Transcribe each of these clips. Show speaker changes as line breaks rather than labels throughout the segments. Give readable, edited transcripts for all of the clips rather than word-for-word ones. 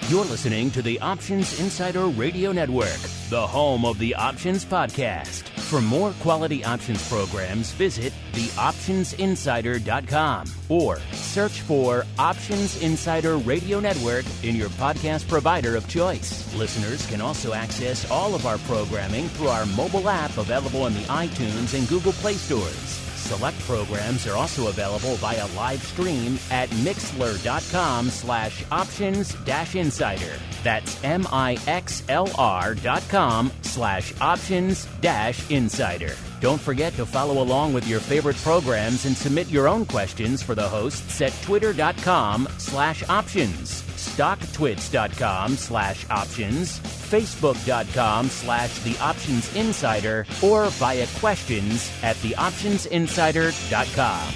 You're listening to the Options Insider Radio Network, the home of the Options Podcast. For more quality options programs, visit theoptionsinsider.com or search for Options Insider Radio Network in your podcast provider of choice. Listeners can also access all of our programming through our mobile app available in the iTunes and Google Play stores. Select programs are also available via live stream at mixlr.com/options-insider. That's mixlr.com/options-insider. Don't forget to follow along with your favorite programs and submit your own questions for the hosts at twitter.com/options, stocktwits.com/options, facebook.com/theoptionsinsider, or via questions at theoptionsinsider.com.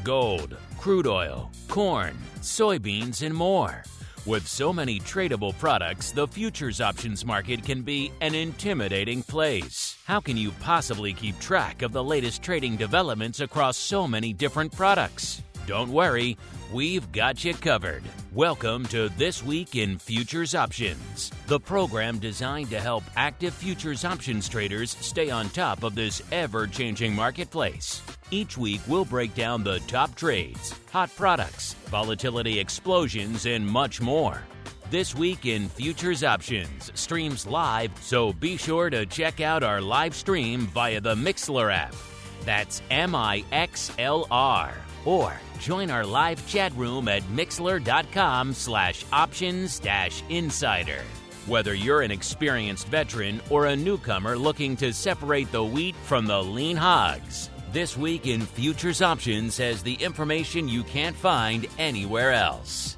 Gold, crude oil, corn, soybeans, and more. With so many tradable products, the futures options market can be an intimidating place. How can you possibly keep track of the latest trading developments across so many different products? Don't worry, we've got you covered. Welcome to This Week in Futures Options, the program designed to help active futures options traders stay on top of this ever-changing marketplace. Each week, we'll break down the top trades, hot products, volatility explosions, and much more. This Week in Futures Options streams live, so be sure to check out our live stream via the Mixlr app. That's MIXLR. Or join our live chat room at mixlr.com/options-insider. Whether you're an experienced veteran or a newcomer looking to separate the wheat from the lean hogs, This Week in Futures Options has the information you can't find anywhere else.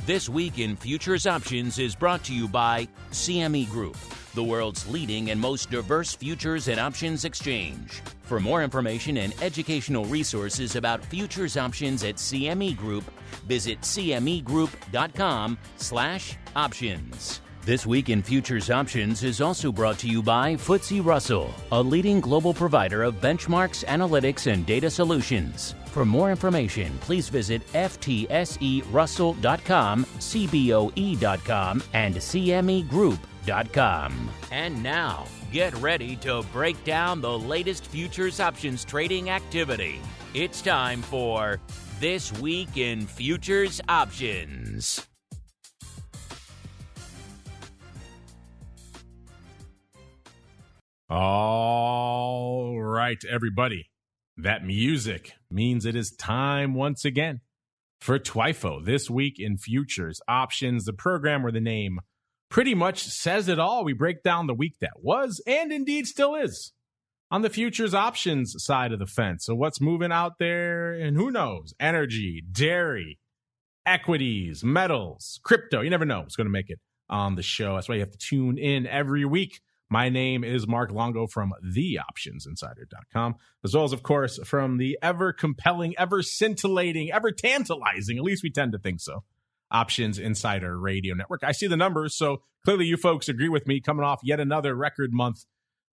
This Week in Futures Options is brought to you by CME Group, the world's leading and most diverse futures and options exchange. For more information and educational resources about futures options at CME Group, visit cmegroup.com/options. This Week in Futures Options is also brought to you by FTSE Russell, a leading global provider of benchmarks, analytics, and data solutions. For more information, please visit ftserussell.com, cboe.com, and cmegroup.com. And now, get ready to break down the latest futures options trading activity. It's time for This Week in Futures Options.
All right, everybody. That music means it is time once again for TWIFO, This Week in Futures Options, the program where the name pretty much says it all. We break down the week that was and indeed still is on the futures options side of the fence. So what's moving out there, and who knows? Energy, dairy, equities, metals, crypto. You never know what's going to make it on the show. That's why you have to tune in every week. My name is Mark Longo from theoptionsinsider.com, as well as, of course, from the ever-compelling, ever-scintillating, ever-tantalizing, at least we tend to think so, Options Insider Radio Network. I see the numbers, so clearly you folks agree with me, coming off yet another record month,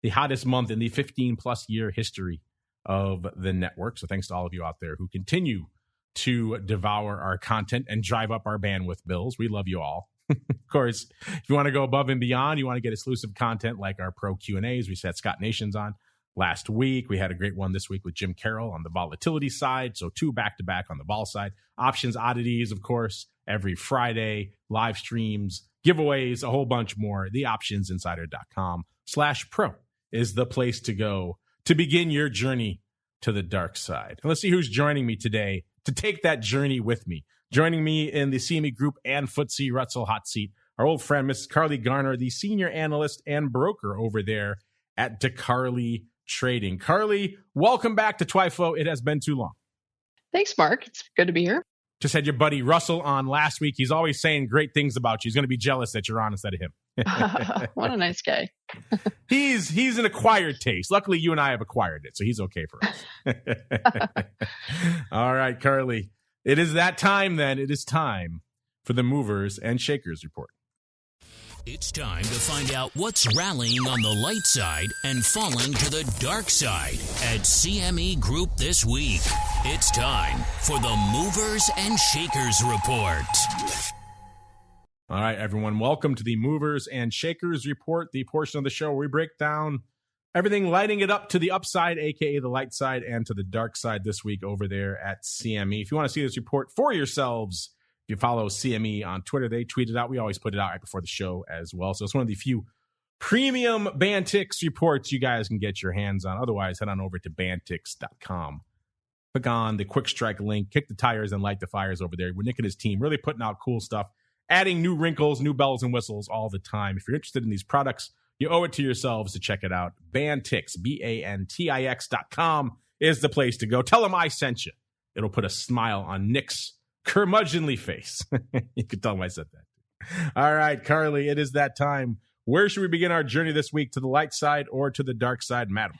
the hottest month in the 15-plus year history of the network. So thanks to all of you out there who continue to devour our content and drive up our bandwidth bills. We love you all. Of course, if you want to go above and beyond, you want to get exclusive content like our pro Q&As. We had Scott Nations on last week. We had a great one this week with Jim Carroll on the volatility side. So 2 back-to-back on the vol side. Options oddities, of course, every Friday. Live streams, giveaways, a whole bunch more. Theoptionsinsider.com/pro is the place to go to begin your journey to the dark side. And let's see who's joining me today to take that journey with me. Joining me in the CME Group and FTSE Russell hot seat, our old friend, Mrs. Carley Garner, the senior analyst and broker over there at DeCarley Trading. Carley, welcome back to TWIFO. It has been too long.
Thanks, Mark. It's good to be here.
Just had your buddy Russell on last week. He's always saying great things about you. He's going to be jealous that you're on instead of him.
What a nice guy.
He's an acquired taste. Luckily, you and I have acquired it, so he's okay for us. All right, Carley. It is that time then. It is time for the Movers and Shakers Report.
It's time to find out what's rallying on the light side and falling to the dark side at CME Group this week. It's time for the Movers and Shakers Report.
All right, everyone. Welcome to the Movers and Shakers Report, the portion of the show where we break down everything lighting it up to the upside, a.k.a. the light side, and to the dark side this week over there at CME. If you want to see this report for yourselves, if you follow CME on Twitter, they tweet it out. We always put it out right before the show as well. So it's one of the few premium Bantix reports you guys can get your hands on. Otherwise, head on over to bantix.com. Click on the quick strike link, kick the tires, and light the fires over there. We're Nick and his team really putting out cool stuff, adding new wrinkles, new bells and whistles all the time. If you're interested in these products, you owe it to yourselves to check it out. Bantix, Bantix.com is the place to go. Tell them I sent you. It'll put a smile on Nick's curmudgeonly face. You can tell him I said that. All right, Carley, it is that time. Where should we begin our journey this week? To the light side or to the dark side, madam?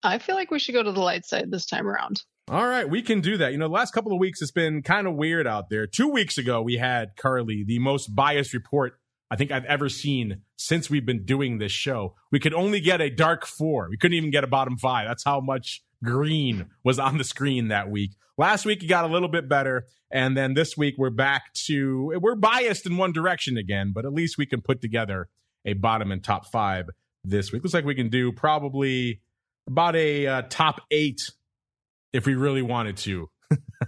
I feel like we should go to the light side this time around.
All right, we can do that. You know, the last couple of weeks, it's been kind of weird out there. 2 weeks ago, we had, Carley, the most biased report I think I've ever seen since we've been doing this show. We could only get a dark 4. We couldn't even get a bottom 5. That's how much green was on the screen that week. Last week, it got a little bit better. And then this week, we're biased in one direction again, but at least we can put together a bottom and top 5 this week. Looks like we can do probably about a top 8 if we really wanted to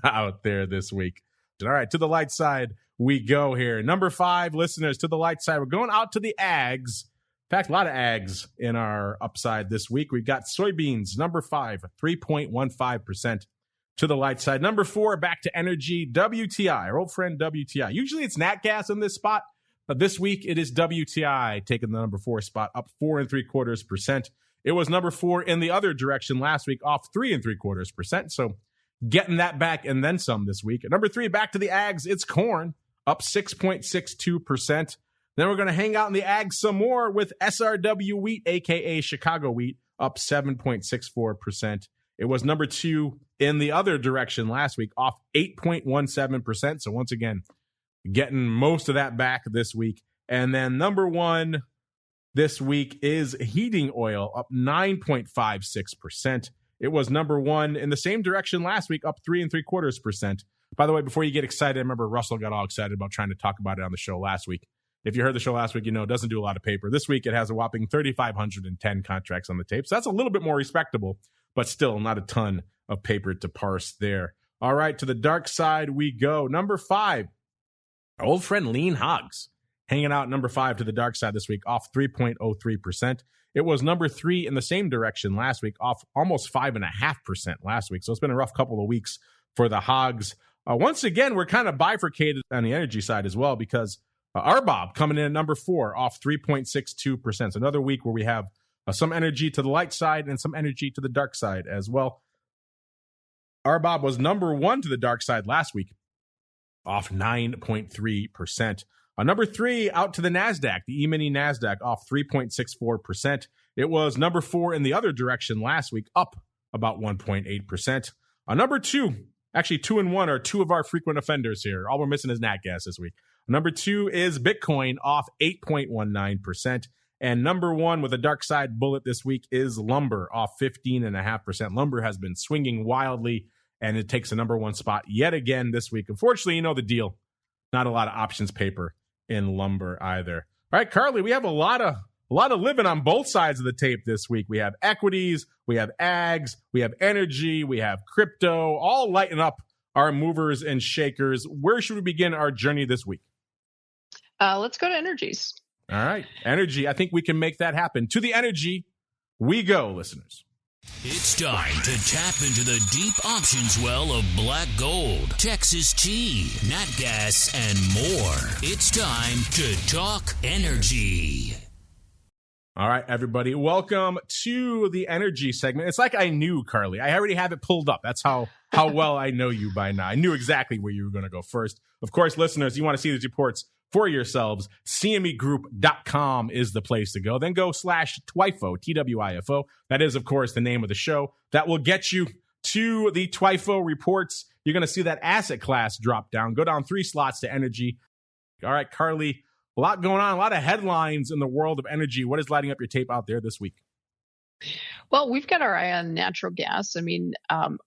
out there this week. All right, to the light side we go here. Number 5, listeners, to the light side. We're going out to the ags. In fact, a lot of ags in our upside this week. We've got soybeans, number 5, 3.15% to the light side. Number 4, back to energy, WTI, our old friend WTI. Usually it's nat gas in this spot, but this week it is WTI taking the number 4 spot, up 4.75%. It was number 4 in the other direction last week, off 3.75%. So getting that back and then some this week. At number 3, back to the ags, it's corn, up 6.62%. Then we're going to hang out in the ags some more with SRW wheat, a.k.a. Chicago wheat, up 7.64%. It was number 2 in the other direction last week, off 8.17%. So once again, getting most of that back this week. And then number 1 this week is heating oil, up 9.56%. It was number 1 in the same direction last week, up 3.75%. By the way, before you get excited, I remember Russell got all excited about trying to talk about it on the show last week. If you heard the show last week, you know it doesn't do a lot of paper. This week, it has a whopping 3,510 contracts on the tape. So that's a little bit more respectable, but still not a ton of paper to parse there. All right, to the dark side we go. Number 5, our old friend Lean Hogs, hanging out number 5 to the dark side this week, off 3.03%. It was number 3 in the same direction last week, off almost 5.5% last week. So it's been a rough couple of weeks for the Hogs. Once again, we're kind of bifurcated on the energy side as well, because RBOB coming in at number 4, off 3.62%. So another week where we have some energy to the light side and some energy to the dark side as well. RBOB was number 1 to the dark side last week, off 9.3%. Number 3, out to the NASDAQ, the E-mini NASDAQ, off 3.64%. It was number 4 in the other direction last week, up about 1.8%. Number 2, actually 2 and 1 are 2 of our frequent offenders here. All we're missing is nat gas this week. Number 2 is Bitcoin, off 8.19%. And number 1 with a dark side bullet this week is lumber, off 15.5%. Lumber has been swinging wildly, and it takes the number 1 spot yet again this week. Unfortunately, you know the deal. Not a lot of options paper in lumber either. All right, Carley, we have a lot of living on both sides of the tape this week. We have equities, we have ags, we have energy, we have crypto, all lighting up our movers and shakers. Where should we begin our journey this week?
Let's go to energies.
All right, energy. I think we can make that happen. To the energy we go, listeners.
It's time to tap into the deep options well of black gold, Texas tea, nat gas, and more. It's time to talk energy.
All right, everybody. Welcome to the energy segment. It's like I knew, Carley. I already have it pulled up. That's how well I know you by now. I knew exactly where you were going to go first. Of course, listeners, you want to see these reports for yourselves, CMEgroup.com is the place to go. Then go /TWIFO, TWIFO. That is, of course, the name of the show. That will get you to the TWIFO reports. You're going to see that asset class drop down. Go down 3 slots to energy. All right, Carley, A lot going on, a lot of headlines in the world of energy. What is lighting up your tape out there this week?
Well, we've got our eye on natural gas. I mean,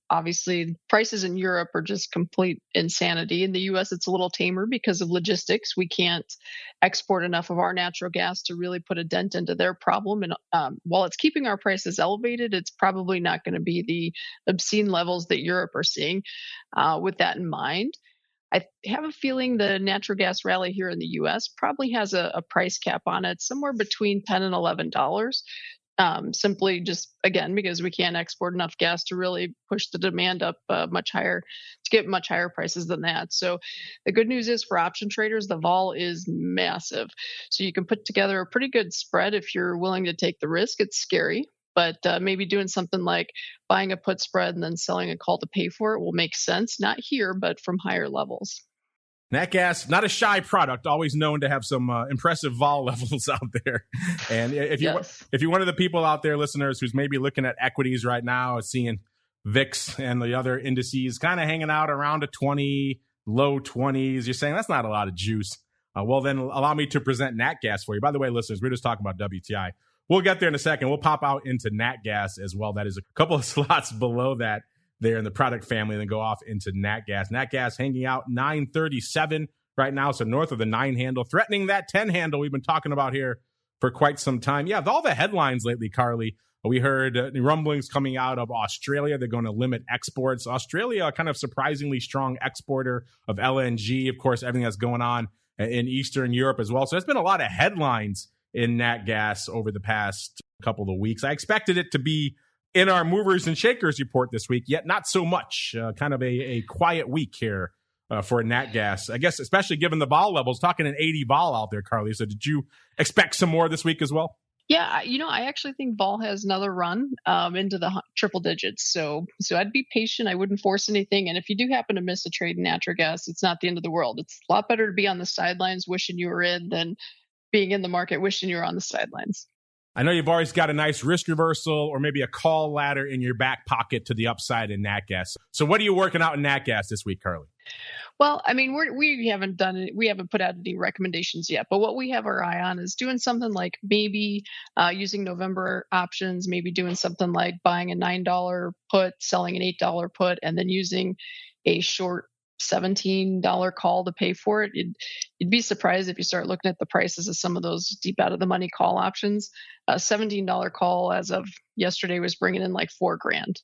obviously, prices in Europe are just complete insanity. In the U.S., it's a little tamer because of logistics. We can't export enough of our natural gas to really put a dent into their problem. And while it's keeping our prices elevated, it's probably not going to be the obscene levels that Europe are seeing. With that in mind, I have a feeling the natural gas rally here in the U.S. probably has a price cap on it, somewhere between $10 and $11. Simply just, again, because we can't export enough gas to really push the demand up much higher, to get much higher prices than that. So the good news is for option traders, the vol is massive. So you can put together a pretty good spread if you're willing to take the risk. It's scary, but maybe doing something like buying a put spread and then selling a call to pay for it will make sense, not here, but from higher levels.
Nat gas, not a shy product, always known to have some impressive vol levels out there. And if you're one of the people out there, listeners, who's maybe looking at equities right now, seeing VIX and the other indices kind of hanging out around a 20, low 20s, you're saying that's not a lot of juice. Well, then allow me to present nat gas for you. By the way, listeners, we're just talking about WTI. We'll get there in a second. We'll pop out into nat gas as well. That is a couple of slots below that there in the product family, and then go off into nat gas. Nat gas hanging out 937 right now, so north of the 9 handle, threatening that 10 handle we've been talking about here for quite some time. Yeah, all the headlines lately, Carley, we heard rumblings coming out of Australia. They're going to limit exports. Australia, a kind of surprisingly strong exporter of LNG. Of course, everything that's going on in Eastern Europe as well. So there's been a lot of headlines in nat gas over the past couple of weeks. I expected it to be in our movers and shakers report this week, yet not so much. Kind of a quiet week here for nat gas, I guess, especially given the vol levels. Talking an 80 vol out there, Carley. So did you expect some more this week as well?
Yeah, I actually think vol has another run into the triple digits. So I'd be patient. I wouldn't force anything. And if you do happen to miss a trade in natural gas, it's not the end of the world. It's a lot better to be on the sidelines wishing you were in than being in the market wishing you were on the sidelines.
I know you've always got a nice risk reversal or maybe a call ladder in your back pocket to the upside in nat gas. So what are you working out in nat gas this week, Carley?
Well, I mean, we haven't done it. We haven't put out any recommendations yet, but what we have our eye on is doing something like maybe using November options, maybe doing something like buying a $9 put, selling an $8 put, and then using a short $17 call to pay for it. You'd be surprised if you start looking at the prices of some of those deep out of the money call options. A $17 call as of yesterday was bringing in like $4,000.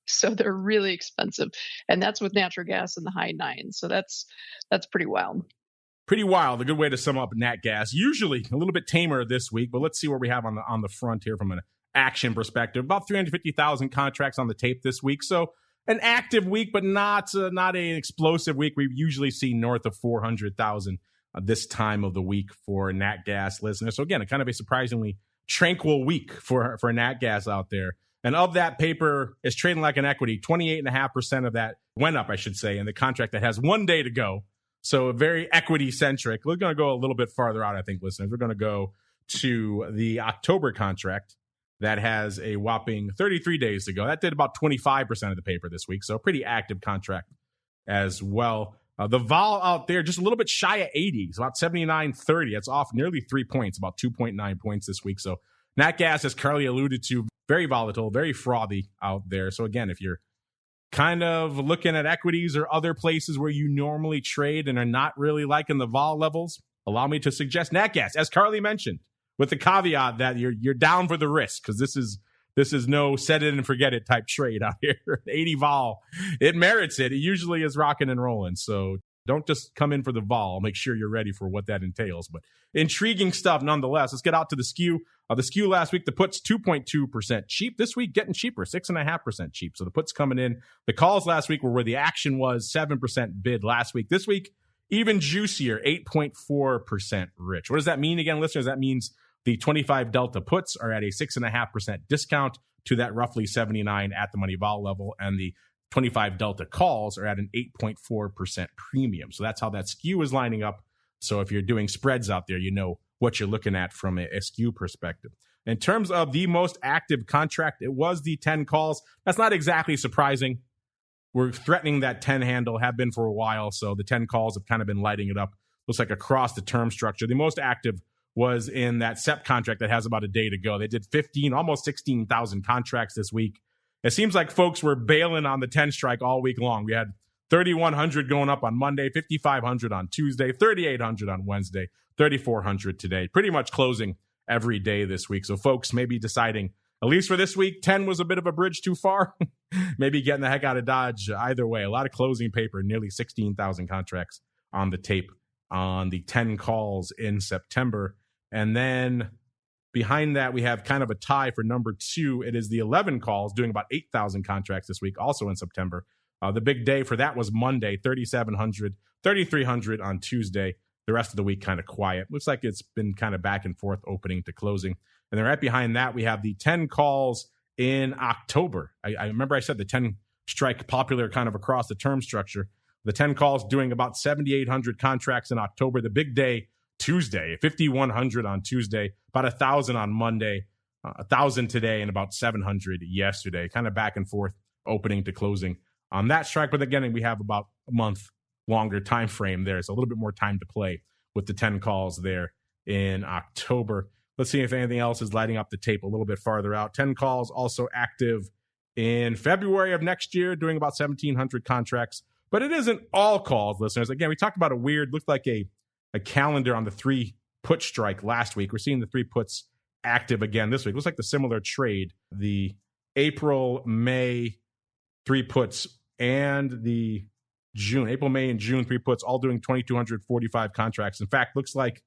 So they're really expensive, and that's with natural gas in the high 9s. So that's pretty wild.
Pretty wild. A good way to sum up nat gas. Usually a little bit tamer this week, but let's see what we have on the front here from an action perspective. About 350,000 contracts on the tape this week. So an active week, but not an explosive week. We usually see north of 400,000 this time of the week for nat gas listeners. So again, a kind of a surprisingly tranquil week for nat gas out there. And of that paper is trading like an equity. 28.5% of that went up, I should say, in the contract that has 1 day to go. So very equity centric. We're going to go a little bit farther out, I think, listeners. We're going to go to the October contract that has a whopping 33 days to go. That did about 25% of the paper this week, so a pretty active contract as well. The vol out there, just a little bit shy of 80. It's about 79.30. That's off nearly 3 points, about 2.9 points this week. So nat gas, as Carley alluded to, very volatile, very frothy out there. So again, if you're kind of looking at equities or other places where you normally trade and are not really liking the vol levels, allow me to suggest nat gas, as Carley mentioned, with the caveat that you're down for the risk, because this is no set it and forget it type trade out here. 80 vol, it merits it. It usually is rocking and rolling. So don't just come in for the vol. Make sure you're ready for what that entails. But intriguing stuff nonetheless. Let's get out to the skew. The skew last week, the puts 2.2% cheap. This week, getting cheaper, 6.5% cheap. So the puts coming in. The calls last week were where the action was, 7% bid last week. This week, even juicier, 8.4% rich. What does that mean again, listeners? That means the 25 Delta puts are at a 6.5% discount to that roughly 79 at the money vol level, and the 25 Delta calls are at an 8.4% premium. So that's how that skew is lining up. So if you're doing spreads out there, you know what you're looking at from a skew perspective. In terms of the most active contract, it was the 10 calls. That's not exactly surprising. We're threatening that 10 handle, have been for a while, so the 10 calls have kind of been lighting it up. looks like across the term structure. The most active was in that SEP contract that has about a day to go. They did almost 16,000 contracts this week. It seems like folks were bailing on the 10 strike all week long. We had 3,100 going up on Monday, 5,500 on Tuesday, 3,800 on Wednesday, 3,400 today. Pretty much closing every day this week. So folks may be deciding, at least for this week, 10 was a bit of a bridge too far. Maybe getting the heck out of Dodge. Either way, a lot of closing paper, nearly 16,000 contracts on the tape on the 10 calls in September. And then behind that, we have kind of a tie for number 2. It is the 11 calls, doing about 8,000 contracts this week, also in September. The big day for that was Monday, 3,700, 3,300 on Tuesday. The rest of the week kind of quiet. Looks like it's been kind of back and forth opening to closing. And then right behind that, we have the 10 calls in October. I remember I said the 10 strike popular kind of across the term structure. The 10 calls doing about 7,800 contracts in October. The big day, Tuesday, 5,100 on Tuesday, about 1,000 on Monday, 1,000 today, and about 700 yesterday. Kind of back and forth opening to closing on that strike. But again, we have about a month longer time frame there. So a little bit more time to play with the 10 calls there in October. Let's see if anything else is lighting up the tape a little bit farther out. 10 calls also active in February of next year, doing about 1,700 contracts. But it isn't all calls, listeners. Again, we talked about looked like a calendar on the 3 put strike last week. We're seeing the 3 puts active again this week. Looks like the similar trade, the April, May 3 puts and the April, May, and June 3 puts, all doing 2,245 contracts. In fact, looks like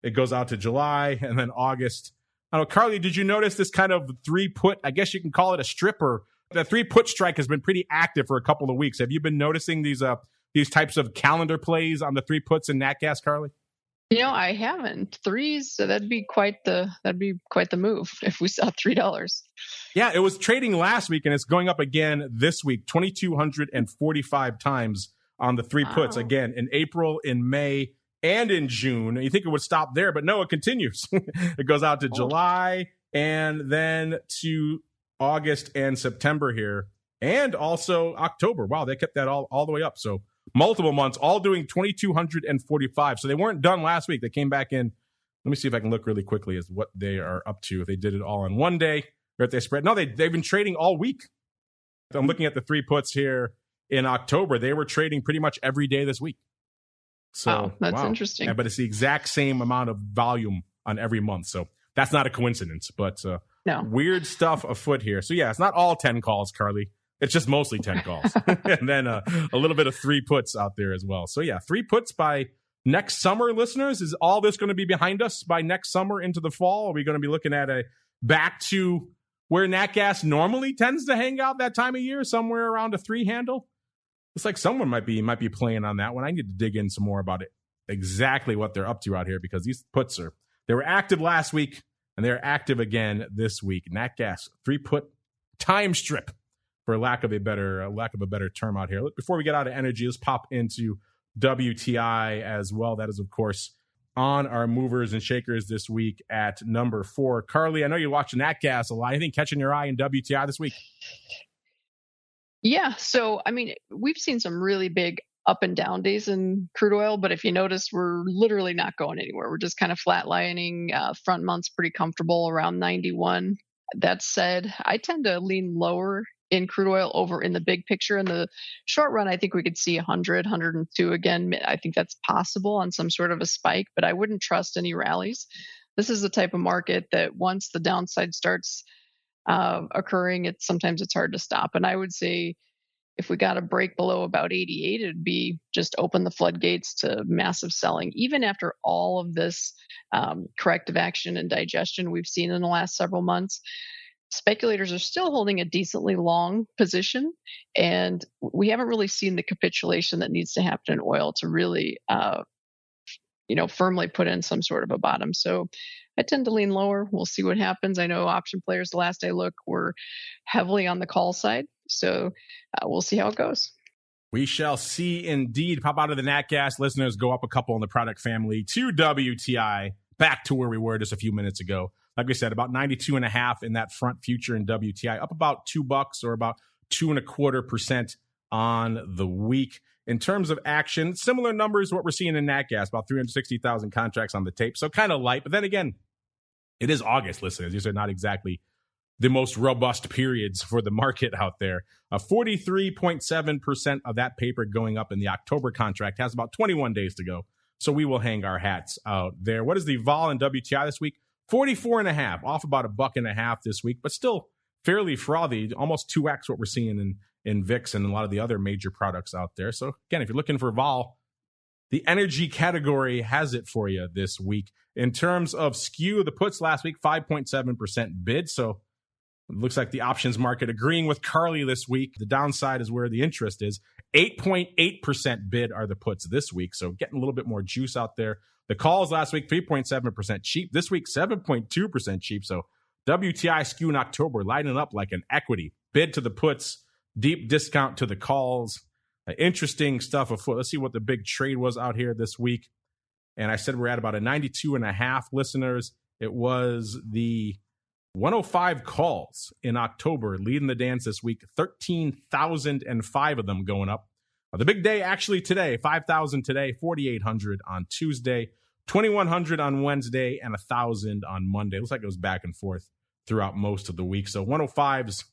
it goes out to July and then August. I don't know, Carley, did you notice this kind of 3 put? I guess you can call it a stripper. The 3 put strike has been pretty active for a couple of weeks. Have you been noticing these types of calendar plays on the 3 puts in nat gas, Carley?
I haven't. 3s, so that'd be quite the move if we saw $3.
Yeah, it was trading last week and it's going up again this week, 2,245 times on the 3 puts. Again, in April, in May, and in June. You think it would stop there, but no, it continues. It goes out to July and then to August and September here, and also October. Wow, they kept that all the way up. So multiple months, all doing 2,245. So they weren't done last week. They came back in. Let me see if I can look really quickly as what they are up to. If they did it all in one day or if they spread. No, they've been trading all week. I'm looking at the 3 puts here in October. They were trading pretty much every day this week. So
that's interesting.
Yeah, but it's the exact same amount of volume on every month. So that's not a coincidence, but
no.
Weird stuff afoot here. So yeah, it's not all 10 calls, Carley. It's just mostly 10 calls. And then a little bit of 3 puts out there as well. So yeah, 3 puts by next summer, listeners. Is all this going to be behind us by next summer into the fall? Are we going to be looking at a back to where nat gas normally tends to hang out that time of year, somewhere around a 3 handle? It's like someone might be playing on that one. I need to dig in some more about it, exactly what they're up to out here, because these puts they were active last week and they're active again this week. Nat gas 3 put time strip, for lack of a better term out here. Before we get out of energy, let's pop into WTI as well. That is, of course, on our movers and shakers this week at number 4. Carley, I know you're watching nat gas a lot. Anything catching your eye in WTI this week?
Yeah. So, we've seen some really big up and down days in crude oil, but if you notice, we're literally not going anywhere. We're just kind of flatlining. Front month's pretty comfortable around 91. That said, I tend to lean lower in crude oil over in the big picture. In the short run, I think we could see 100, 102 again. I think that's possible on some sort of a spike, but I wouldn't trust any rallies. This is the type of market that once the downside starts occurring, sometimes it's hard to stop. And I would say if we got a break below about 88, it'd be just open the floodgates to massive selling. Even after all of this corrective action and digestion we've seen in the last several months, speculators are still holding a decently long position. And we haven't really seen the capitulation that needs to happen in oil to really firmly put in some sort of a bottom. So I tend to lean lower. We'll see what happens. I know option players, the last I looked, were heavily on the call side. So we'll see how it goes.
We shall see indeed. Pop out of the nat gas, listeners, go up a couple in the product family to WTI, back to where we were just a few minutes ago. Like we said, about 92.5 in that front future in WTI, up about $2 or about 2.25% on the week. In terms of action, similar numbers to what we're seeing in nat gas, about 360,000 contracts on the tape. So kind of light. But then again, it is August, listeners. These are not exactly the most robust periods for the market out there. 43.7% of that paper going up in the October contract has about 21 days to go. So we will hang our hats out there. What is the vol in WTI this week? 44.5, off about $1.50 this week, but still fairly frothy, almost 2x what we're seeing in VIX and a lot of the other major products out there. So again, if you're looking for vol, the energy category has it for you this week. In terms of skew, the puts last week, 5.7% bid. So it looks like the options market agreeing with Carley this week. The downside is where the interest is. 8.8% bid are the puts this week. So getting a little bit more juice out there. The calls last week, 3.7% cheap. This week, 7.2% cheap. So WTI skew in October lighting up like an equity. Bid to the puts, deep discount to the calls. Interesting stuff afoot. Let's see what the big trade was out here this week. And I said we're at about a 92.5 listeners. It was the 105 calls in October leading the dance this week. 13,005 of them going up. The big day actually today, 5,000 today, 4,800 on Tuesday, 2,100 on Wednesday, and 1,000 on Monday. Looks like it was back and forth throughout most of the week. So 105's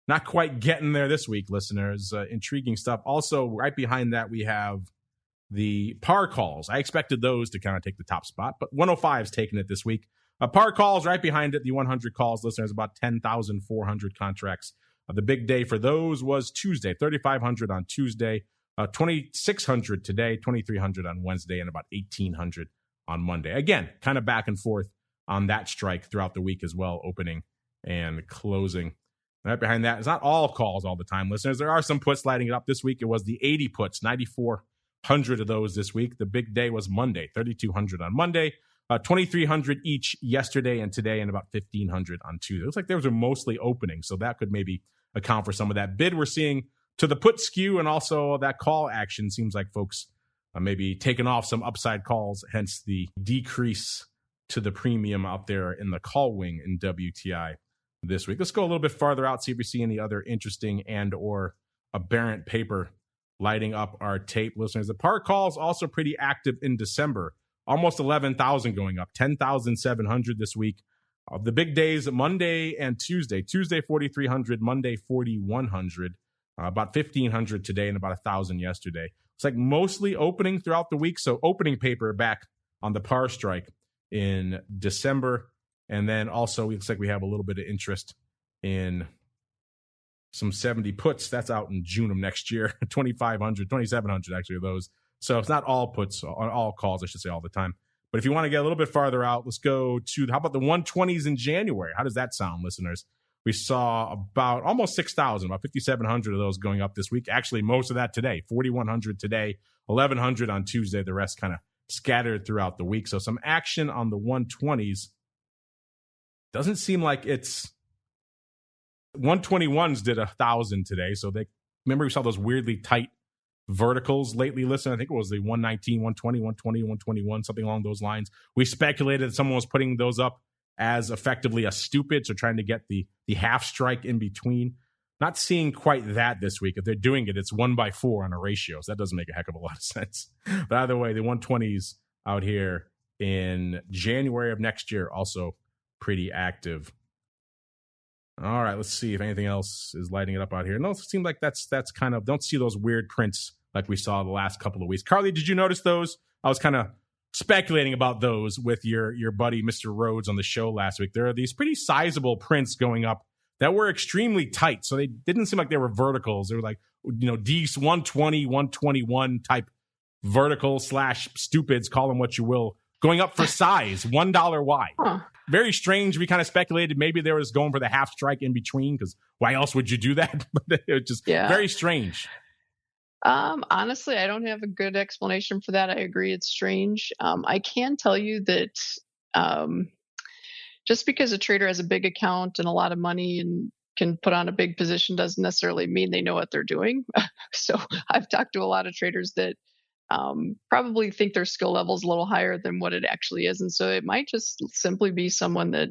not quite getting there this week, listeners. Intriguing stuff. Also, right behind that, we have the par calls. I expected those to kind of take the top spot, but 105's taking it this week. Par calls right behind it, the 100 calls, listeners, about 10,400 contracts. The big day for those was Tuesday, 3,500 on Tuesday, 2,600 today, 2,300 on Wednesday, and about 1,800 on Monday. Again, kind of back and forth on that strike throughout the week as well, opening and closing. Right behind that, it's not all calls all the time, listeners. There are some puts lighting it up this week. It was the 80 puts, 9,400 of those this week. The big day was Monday, 3,200 on Monday, 2,300 each yesterday and today, and about 1,500 on Tuesday. It looks like those are mostly opening, so that could maybe account for some of that bid we're seeing to the put skew, and also that call action. Seems like folks maybe taking off some upside calls, hence the decrease to the premium out there in the call wing in WTI this week. Let's go a little bit farther out, see if we see any other interesting and or aberrant paper lighting up our tape, listeners. The par calls also pretty active in December. Almost 11,000 going up, 10,700 this week. The big days, Monday and Tuesday. Tuesday, 4,300. Monday, 4,100. About 1,500 today and about 1,000 yesterday. It's like mostly opening throughout the week. So opening paper back on the par strike in December. And then also it looks like we have a little bit of interest in some 70 puts. That's out in June of next year. 2,500, 2,700 actually of those. So it's not all puts, all calls, I should say, all the time. But if you want to get a little bit farther out, let's go to, how about the 120s in January? How does that sound, listeners? We saw about almost 6,000, about 5,700 of those going up this week. Actually, most of that today, 4,100 today, 1,100 on Tuesday. The rest kind of scattered throughout the week. So some action on the 120s. Doesn't seem like it's 121s did 1,000 today. So they remember we saw those weirdly tight verticals lately. Listen, I think it was the 119, 120, 120, 121, something along those lines. We speculated that someone was putting those up as effectively a stupid, so trying to get the half strike in between. Not seeing quite that this week. If they're doing it, it's 1/4 on a ratio. So that doesn't make a heck of a lot of sense. But either way, the 120s out here in January of next year also pretty active. All right, let's see if anything else is lighting it up out here. No, it seems like that's kind of, don't see those weird prints like we saw the last couple of weeks. Carley, did you notice those? I was kind of speculating about those with your buddy, Mr. Rhodes, on the show last week. There are these pretty sizable prints going up that were extremely tight. So they didn't seem like they were verticals. They were like, D's 120, 121 type vertical / stupids, call them what you will, going up for size, $1 wide. Huh. Very strange. We kind of speculated maybe they was going for the half strike in between, because why else would you do that? But it was just very strange.
Honestly, I don't have a good explanation for that. I agree, it's strange. I can tell you that just because a trader has a big account and a lot of money and can put on a big position doesn't necessarily mean they know what they're doing. So I've talked to a lot of traders that probably think their skill level is a little higher than what it actually is. And so it might just simply be someone that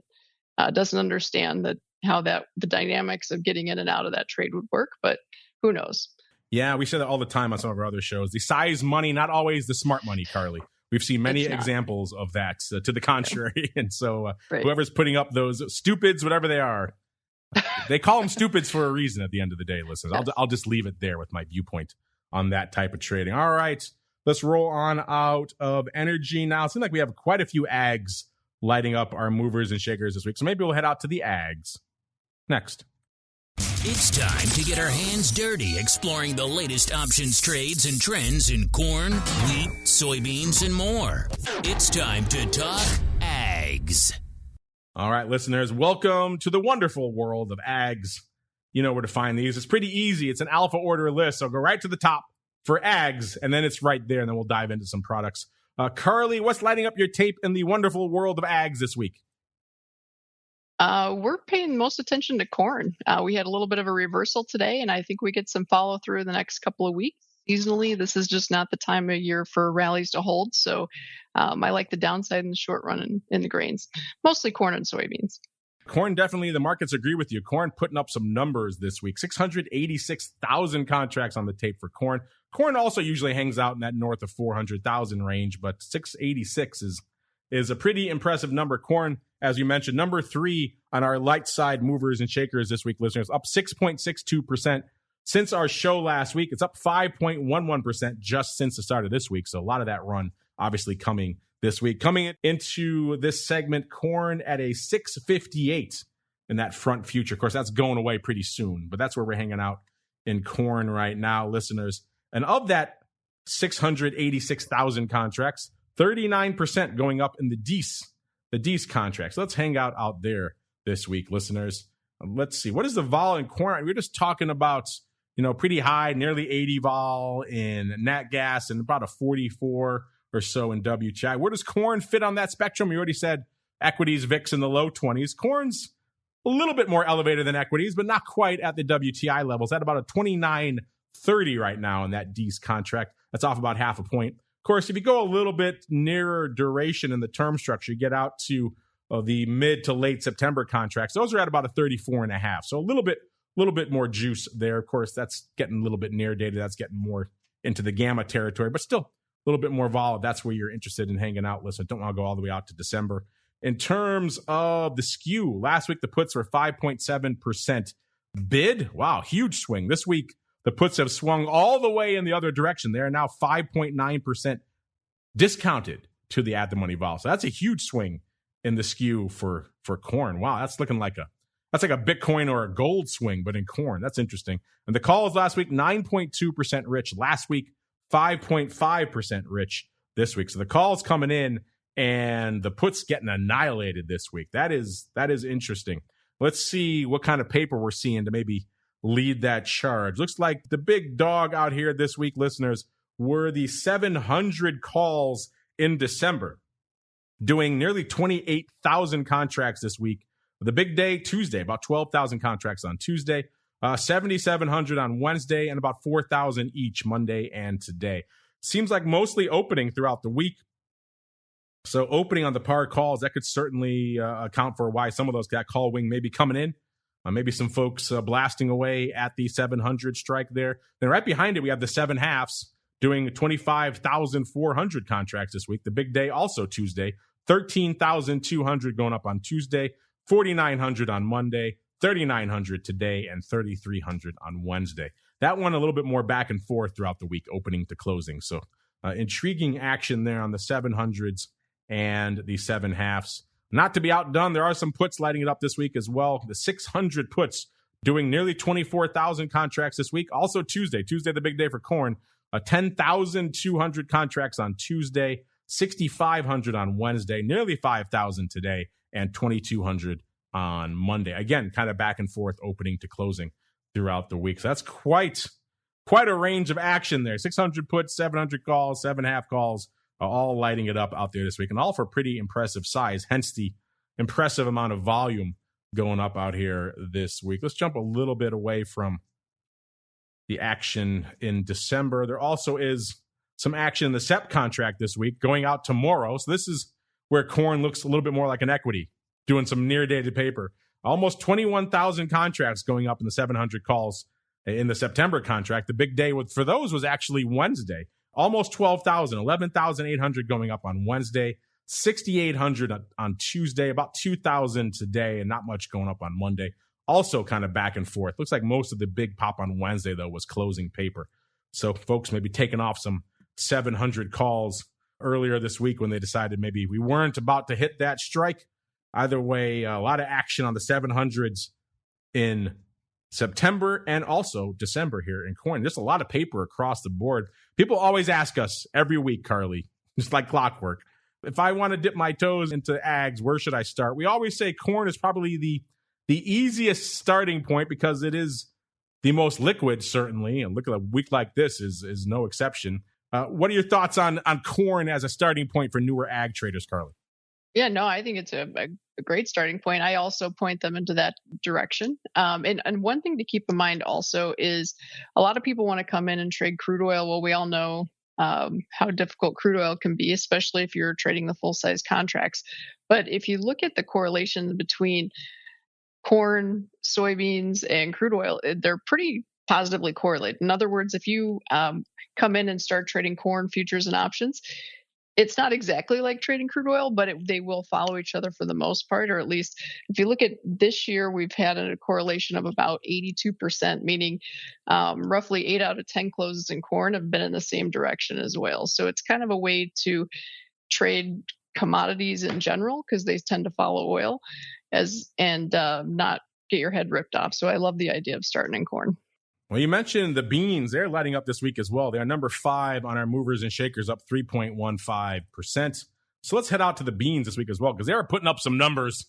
doesn't understand how the dynamics of getting in and out of that trade would work, but who knows?
Yeah, we say that all the time on some of our other shows. The size money, not always the smart money, Carley. We've seen many examples of that to the contrary. And so whoever's putting up those stupids, whatever they are, they call them stupids for a reason at the end of the day, listeners. I'll just leave it there with my viewpoint on that type of trading. All right, let's roll on out of energy now. It seems like we have quite a few ags lighting up our movers and shakers this week. So maybe we'll head out to the ags next.
It's time to get our hands dirty exploring the latest options, trades, and trends in corn, wheat, soybeans, and more. It's time to talk ags.
All right, listeners, welcome to the wonderful world of ags. You know where to find these. It's pretty easy. It's an alpha order list, so go right to the top for ags, and then it's right there, and then we'll dive into some products. Carley, what's lighting up your tape in the wonderful world of ags this week?
We're paying most attention to corn. We had a little bit of a reversal today, and I think we get some follow through the next couple of weeks. Seasonally, this is just not the time of year for rallies to hold. So I like the downside in the short run in the grains, mostly corn and soybeans.
Corn, definitely, the markets agree with you. Corn putting up some numbers this week. 686,000 contracts on the tape for corn. Corn also usually hangs out in that north of 400,000 range, but 686 is a pretty impressive number. Corn, as you mentioned, number 3 on our light side movers and shakers this week, listeners, up 6.62% since our show last week. It's up 5.11% just since the start of this week. So a lot of that run obviously coming this week. Coming into this segment, corn at a 658 in that front future. Of course, that's going away pretty soon, but that's where we're hanging out in corn right now, listeners. And of that 686,000 contracts, 39% going up in the DEES contracts. Let's hang out there this week, listeners. Let's see. What is the vol in corn? We're just talking about, pretty high, nearly 80 vol in nat gas and about a 44 or so in WTI. Where does corn fit on that spectrum? We already said equities, VIX in the low 20s. Corn's a little bit more elevated than equities, but not quite at the WTI levels. At about a 29.30 right now in that DEES contract. That's off about half a point. Of course, if you go a little bit nearer duration in the term structure, you get out to the mid to late September contracts. Those are at about a 34.5. So a little bit more juice there. Of course, that's getting a little bit near dated. That's getting more into the gamma territory, but still a little bit more vol. That's where you're interested in hanging out. Listen, don't want to go all the way out to December. In terms of the skew, last week the puts were 5.7% bid. Wow, huge swing. This week, the puts have swung all the way in the other direction. They are now 5.9% discounted to the at-the-money vol. So that's a huge swing in the skew for corn. Wow, that's looking like a Bitcoin or a gold swing, but in corn. That's interesting. And the calls last week, 9.2% rich. Last week, 5.5% rich this week. So the calls coming in and the puts getting annihilated this week. That is interesting. Let's see what kind of paper we're seeing to maybe lead that charge. Looks like the big dog out here this week, listeners, were the 700 calls in December, doing nearly 28,000 contracts this week. The big day, Tuesday, about 12,000 contracts on Tuesday, 7,700 on Wednesday, and about 4,000 each Monday and today. Seems like mostly opening throughout the week. So opening on the par calls, that could certainly account for why some of that call wing may be coming in. Maybe some folks blasting away at the 700 strike there. Then right behind it, we have the 7 halves doing 25,400 contracts this week. The big day, also Tuesday, 13,200 going up on Tuesday, 4,900 on Monday, 3,900 today, and 3,300 on Wednesday. That one a little bit more back and forth throughout the week, opening to closing. So intriguing action there on the 700s and the 7 halves. Not to be outdone, there are some puts lighting it up this week as well. The 600 puts doing nearly 24,000 contracts this week. Also Tuesday, the big day for corn, 10,200 contracts on Tuesday, 6,500 on Wednesday, nearly 5,000 today, and 2,200 on Monday. Again, kind of back and forth opening to closing throughout the week. So that's quite a range of action there. 600 puts, 700 calls, 7.5 calls, all lighting it up out there this week, and all for pretty impressive size, hence the impressive amount of volume going up out here this week. Let's jump a little bit away from the action in December. There also is some action in the SEP contract this week going out tomorrow. So this is where corn looks a little bit more like an equity, doing some near-dated paper. Almost 21,000 contracts going up in the 700 calls in the September contract. The big day for those was actually Wednesday. Almost 12,000, 11,800 going up on Wednesday, 6,800 on Tuesday, about 2,000 today, and not much going up on Monday. Also kind of back and forth. Looks like most of the big pop on Wednesday, though, was closing paper. So folks maybe taking off some 700 calls earlier this week when they decided maybe we weren't about to hit that strike. Either way, a lot of action on the 700s in September and also December here in corn. Just a lot of paper across the board. People always ask us every week, Carley, just like clockwork, if I want to dip my toes into ags, where should I start? We always say corn is probably the easiest starting point because it is the most liquid, certainly. And look at a week like this is no exception. What are your thoughts on corn as a starting point for newer ag traders, Carley?
Yeah, no, I think it's a great starting point. I also point them into that direction. And one thing to keep in mind also is a lot of people want to come in and trade crude oil. Well, we all know how difficult crude oil can be, especially if you're trading the full-size contracts. But if you look at the correlation between corn, soybeans, and crude oil, they're pretty positively correlated. In other words, if you come in and start trading corn futures and options, it's not exactly like trading crude oil, but they will follow each other for the most part, or at least if you look at this year, we've had a correlation of about 82%, meaning roughly 8 out of 10 closes in corn have been in the same direction as well. So it's kind of a way to trade commodities in general because they tend to follow oil and not get your head ripped off. So I love the idea of starting in corn.
Well, you mentioned the beans. They're lighting up this week as well. They are number 5 on our movers and shakers, up 3.15%. So let's head out to the beans this week as well, because they are putting up some numbers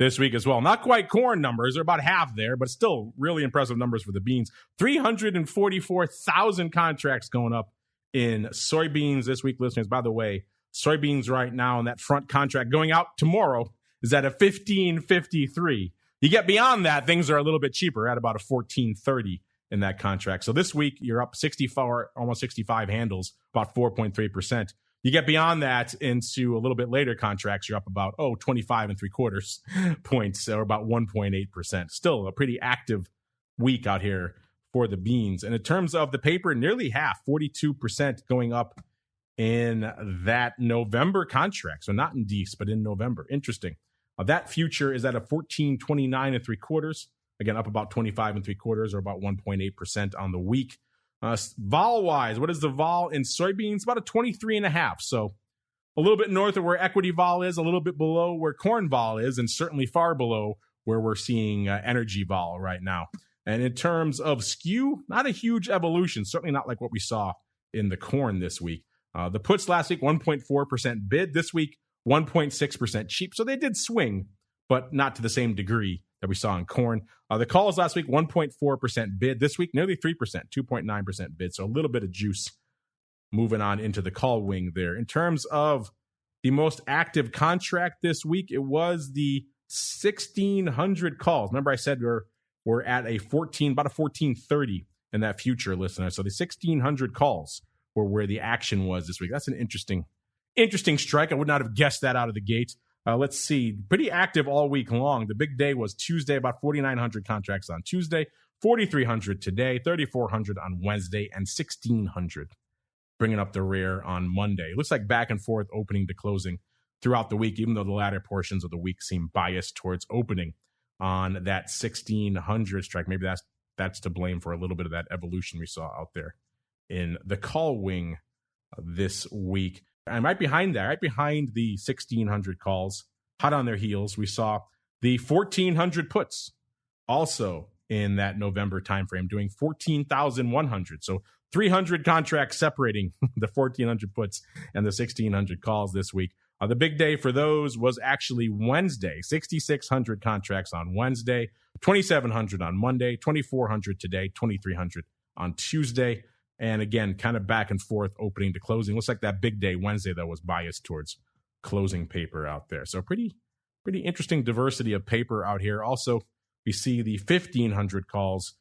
this week as well. Not quite corn numbers. They're about half there, but still really impressive numbers for the beans. 344,000 contracts going up in soybeans this week, listeners. By the way, soybeans right now in that front contract going out tomorrow is at a 15.53. You get beyond that, things are a little bit cheaper at about a 14.30. In that contract. So this week, you're up 64, almost 65 handles, about 4.3%. You get beyond that into a little bit later contracts, you're up about, 25.75 points, or about 1.8%. Still a pretty active week out here for the beans. And in terms of the paper, nearly half, 42% going up in that November contract. So not in Dece, but in November. Interesting. That future is at a 14.29 3/4. Again, up about 25.75 or about 1.8% on the week. Vol-wise, what is the vol in soybeans? About a 23.5. So a little bit north of where equity vol is, a little bit below where corn vol is, and certainly far below where we're seeing energy vol right now. And in terms of skew, not a huge evolution, certainly not like what we saw in the corn this week. The puts last week, 1.4% bid. This week, 1.6% cheap. So they did swing, but not to the same degree that we saw in corn. The calls last week, 1.4% bid. This week, nearly 3%, 2.9% bid. So a little bit of juice moving on into the call wing there. In terms of the most active contract this week, it was the 1,600 calls. Remember I said we're at about a 14.30 in that future, listener. So the 1,600 calls were where the action was this week. That's an interesting strike. I would not have guessed that out of the gate. Let's see. Pretty active all week long. The big day was Tuesday, about 4,900 contracts on Tuesday, 4,300 today, 3,400 on Wednesday, and 1,600 bringing up the rear on Monday. Looks like back and forth opening to closing throughout the week, even though the latter portions of the week seem biased towards opening on that 1,600 strike. Maybe that's to blame for a little bit of that evolution we saw out there in the call wing this week. And right behind that, right behind the 1,600 calls, hot on their heels, we saw the 1,400 puts also in that November timeframe, doing 14,100. So 300 contracts separating the 1,400 puts and the 1,600 calls this week. The big day for those was actually Wednesday, 6,600 contracts on Wednesday, 2,700 on Monday, 2,400 today, 2,300 on Tuesday. And again, kind of back and forth opening to closing. Looks like that big day Wednesday, though, was biased towards closing paper out there. So pretty interesting diversity of paper out here. Also, we see the 1,500 calls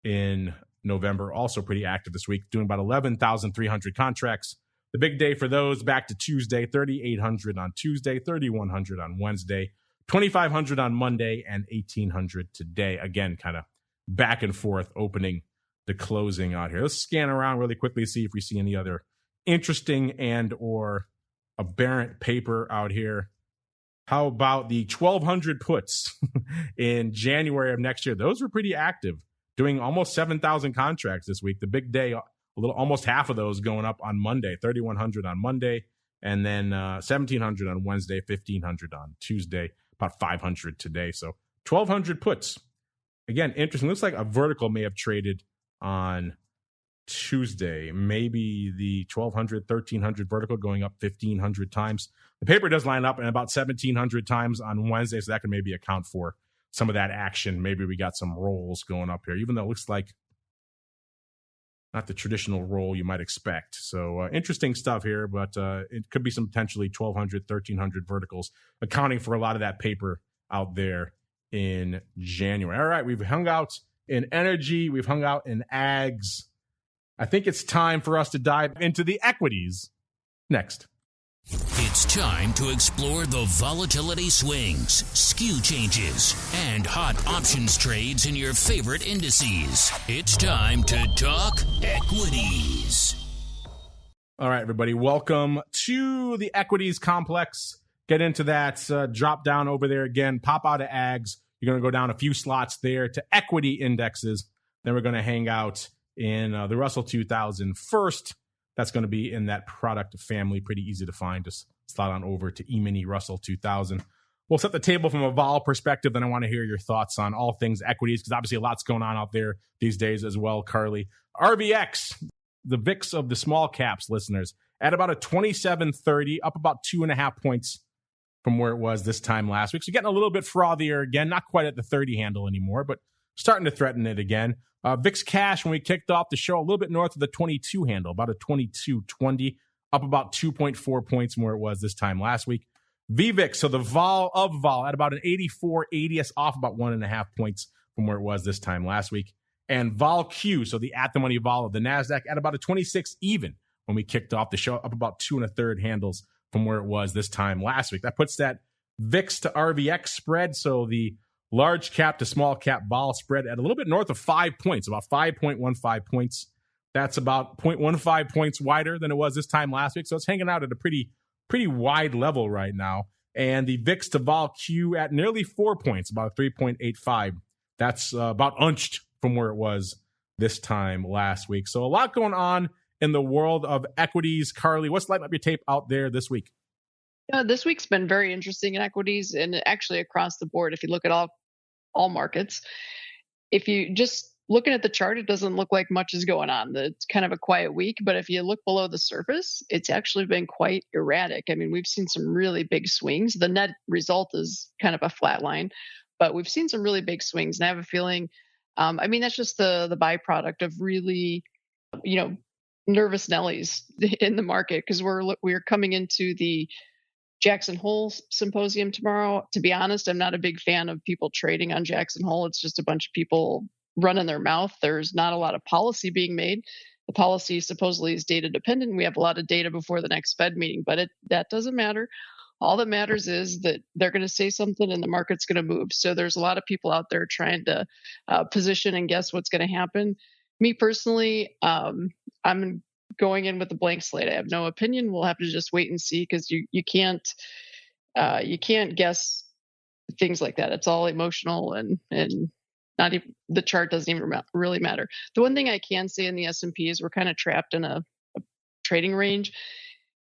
in November, also pretty active this week, doing about 11,300 contracts. The big day for those, back to Tuesday, 3,800 on Tuesday, 3,100 on Wednesday, 2,500 on Monday, and 1,800 today. Again, kind of back and forth opening the closing out here. Let's scan around really quickly, see if we see any other interesting and or aberrant paper out here. How about the 1,200 puts in January of next year? Those were pretty active, doing almost 7,000 contracts this week. The big day, almost half of those going up on Monday, 3,100 on Monday, and then 1,700 on Wednesday, 1,500 on Tuesday, about 500 today. So 1,200 puts. Again, interesting. Looks like a vertical may have traded on Tuesday. Maybe the 1,200, 1,300 vertical going up 1,500 times. The paper does line up in about 1,700 times on Wednesday, so that can maybe account for some of that action. Maybe we got some rolls going up here, even though it looks like not the traditional roll you might expect. So interesting stuff here, but it could be some potentially 1,200, 1,300 verticals accounting for a lot of that paper out there in January. All right, we've hung out in energy. We've hung out in ags. I think it's time for us to dive into the equities next.
It's time to explore the volatility swings, skew changes, and hot options trades in your favorite indices. It's time to talk equities.
All right, everybody, welcome to the equities complex. Get into that, drop down over there again, pop out of ags. You're going to go down a few slots there to equity indexes. Then we're going to hang out in the Russell 2000 first. That's going to be in that product family. Pretty easy to find. Just slide on over to E-mini Russell 2000. We'll set the table from a vol perspective. Then I want to hear your thoughts on all things equities, because obviously a lot's going on out there these days as well, Carley. RVX, the VIX of the small caps listeners, at about a 27.30, up about 2.5 points from where it was this time last week. So getting a little bit frothier again, not quite at the 30 handle anymore, but starting to threaten it again. VIX cash, when we kicked off the show, a little bit north of the 22 handle, about a 22.20, up about 2.4 points from where it was this time last week. VVIX, so the vol of vol, at about an 84.80, that's off about 1.5 points from where it was this time last week. And vol Q, so the at the money vol of the NASDAQ, at about a 26 even when we kicked off the show, up about 2.33 handles from where it was this time last week. That puts that VIX to RVX spread, so the large cap to small cap vol spread at a little bit north of 5 points, about 5.15 points. That's about 0.15 points wider than it was this time last week. So it's hanging out at a pretty wide level right now. And the VIX to vol Q at nearly 4 points, about 3.85. That's about unched from where it was this time last week. So a lot going on in the world of equities. Carley, what's lighting up your tape out there this week?
This week's been very interesting in equities and actually across the board. If you look at all markets, if you just looking at the chart, it doesn't look like much is going on. It's kind of a quiet week, but if you look below the surface, it's actually been quite erratic. I mean, we've seen some really big swings. The net result is kind of a flat line, but we've seen some really big swings. And I have a feeling, that's just the byproduct of really, nervous Nellies in the market, because we're coming into the Jackson Hole symposium tomorrow. To be honest, I'm not a big fan of people trading on Jackson Hole. It's just a bunch of people running their mouth. There's not a lot of policy being made. The policy supposedly is data dependent. We have a lot of data before the next Fed meeting, but that doesn't matter. All that matters is that they're going to say something and the market's going to move. So there's a lot of people out there trying to position and guess what's going to happen. Me personally, I'm going in with a blank slate. I have no opinion. We'll have to just wait and see, because you can't guess things like that. It's all emotional, and not even the chart doesn't even really matter. The one thing I can say in the S&P is we're kind of trapped in a trading range.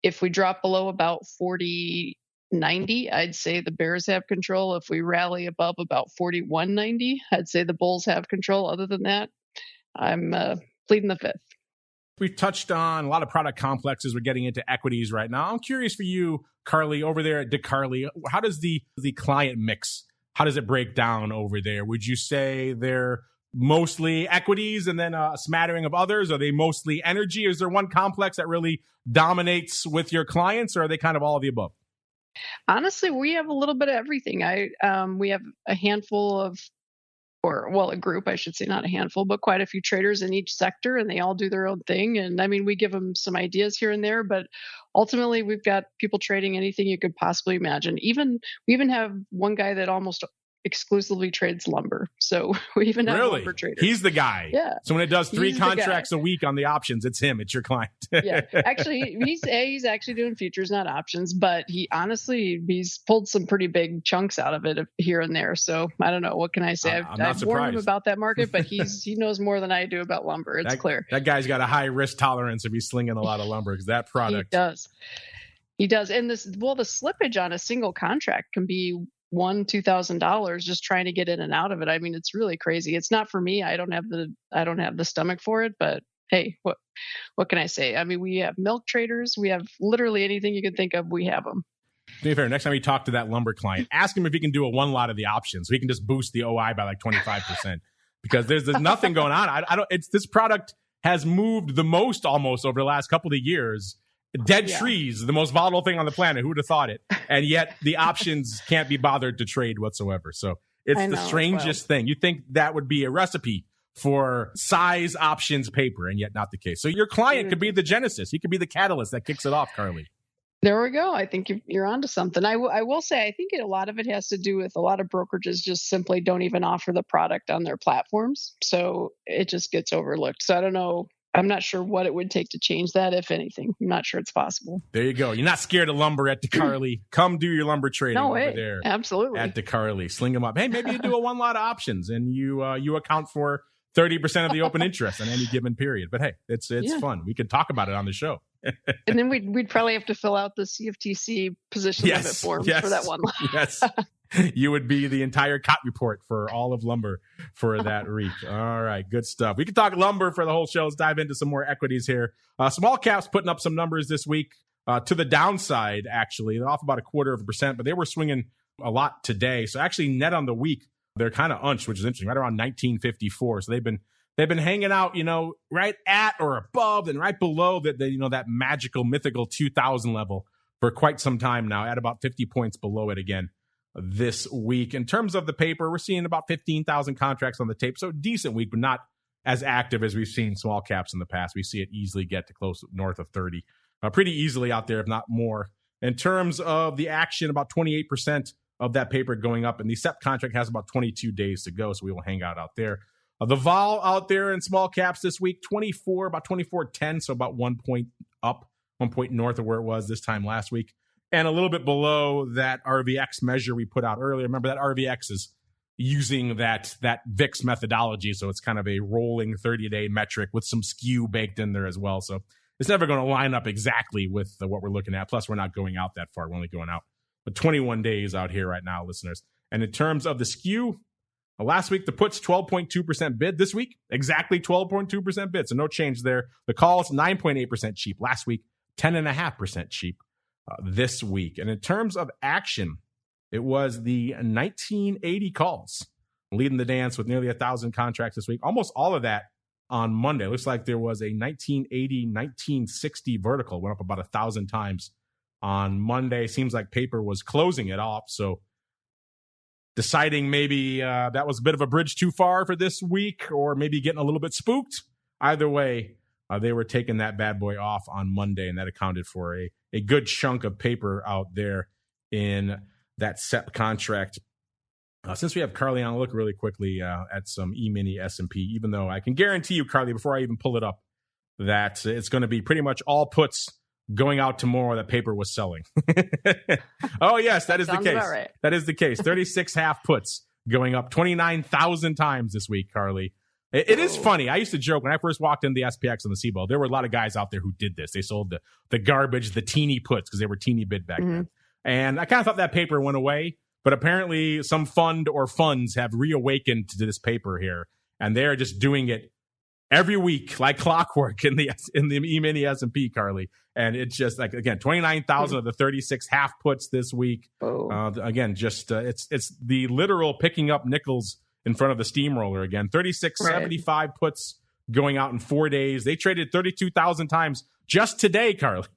If we drop below about 40.90, I'd say the bears have control. If we rally above about 41.90, I'd say the bulls have control. Other than that, I'm pleading the fifth.
We've touched on a lot of product complexes. We're getting into equities right now. I'm curious for you, Carley, over there at DeCarley, how does the client mix, how does it break down over there? Would you say they're mostly equities and then a smattering of others? Are they mostly energy? Is there one complex that really dominates with your clients, or are they kind of all of the above?
Honestly, we have a little bit of everything. We have a handful of, a group, I should say, not a handful, but quite a few traders in each sector, and they all do their own thing. And we give them some ideas here and there, but ultimately we've got people trading anything you could possibly imagine. We even have one guy that almost exclusively trades lumber. So we even have
Really?
lumber traders.
He's the guy.
Yeah.
So when it does 3
He's
contracts a week on the options, it's him. It's your client.
Yeah. Actually, he's actually doing futures, not options, but he's pulled some pretty big chunks out of it here and there. So I don't know. What can I say? I've warned him about that market, but he knows more than I do about lumber. It's clear.
That guy's got a high risk tolerance if he's slinging a lot of lumber, because that product.
He does. And the slippage on a single contract can be $2,000 just trying to get in and out of it. I mean, it's really crazy. It's not for me. I don't have the stomach for it, but hey, what can I say? I mean, we have milk traders. We have literally anything you can think of. We have them.
To be fair, next time you talk to that lumber client, ask him if he can do a one lot of the options so he can just boost the OI by like 25%, because there's nothing going on. This product has moved the most almost over the last couple of years. Dead trees, the most volatile thing on the planet. Who would have thought it? And yet the options can't be bothered to trade whatsoever. So it's the strangest thing. You think that would be a recipe for size options paper, and yet not the case. So your client could be the genesis. He could be the catalyst that kicks it off, Carley.
There we go. I think you're onto something. I will say, I think a lot of it has to do with a lot of brokerages just simply don't even offer the product on their platforms. So it just gets overlooked. So I don't know. I'm not sure what it would take to change that, if anything. I'm not sure it's possible.
There you go. You're not scared of lumber at DeCarley. Come do your lumber trading over there.
Absolutely.
At DeCarley. Sling them up. Hey, maybe you do a one lot of options and you account for 30% of the open interest on any given period. But hey, it's fun. We could talk about it on the show.
And then we'd probably have to fill out the CFTC position limit forms for that one lot.
Yes. You would be the entire COT report for all of lumber for that REIT. All right, good stuff. We could talk lumber for the whole show. Let's dive into some more equities here. Small caps putting up some numbers this week to the downside, actually. They're off about 0.25%, but they were swinging a lot today. So actually net on the week, they're kind of unched, which is interesting, right around 1954. So they've been hanging out, right at or above and right below that magical, mythical 2000 level for quite some time now, at about 50 points below it again this week. In terms of the paper, we're seeing about 15,000 contracts on the tape. So decent week, but not as active as we've seen small caps in the past. We see it easily get to close north of 30, pretty easily out there, if not more. In terms of the action, about 28% of that paper going up, and the SEP contract has about 22 days to go, so we will hang out there. The vol out there in small caps this week, about 24.10, so about 1 point up, 1 point north of where it was this time last week, and a little bit below that RVX measure we put out earlier. Remember that RVX is using that VIX methodology, so it's kind of a rolling 30-day metric with some skew baked in there as well. So it's never going to line up exactly with what we're looking at. Plus, we're not going out that far. We're only going out 21 days out here right now, listeners. And in terms of the skew, last week, the puts 12.2% bid. This week, exactly 12.2% bid. So no change there. The calls, 9.8% cheap. Last week, 10.5% cheap this week. And in terms of action, it was the 1980 calls leading the dance with nearly 1,000 contracts this week. Almost all of that on Monday. Looks like there was a 1980-1960 vertical. Went up about 1,000 times on Monday. Seems like paper was closing it off. So deciding maybe that was a bit of a bridge too far for this week, or maybe getting a little bit spooked. Either way, they were taking that bad boy off on Monday, and that accounted for a good chunk of paper out there in that SEP contract. Since we have Carley on, I'll look really quickly at some E-mini S&P, even though I can guarantee you, Carley, before I even pull it up, that it's going to be pretty much all puts going out tomorrow that paper was selling. Oh, yes, that is the case. Right. That is the case. 36 half puts going up 29,000 times this week, Carley. It is funny. I used to joke when I first walked into the SPX and the CBOE, there were a lot of guys out there who did this. They sold the garbage, the teeny puts, because they were teeny bid back then. And I kind of thought that paper went away, but apparently some fund or funds have reawakened to this paper here, and they're just doing it every week like clockwork in the E-mini S&P, Carley. And it's just like, again, 29,000 of the 36 half puts this week. Again, just it's the literal picking up nickels in front of the steamroller again. 36.75 puts going out in 4 days. They traded 32,000 times just today, Carley.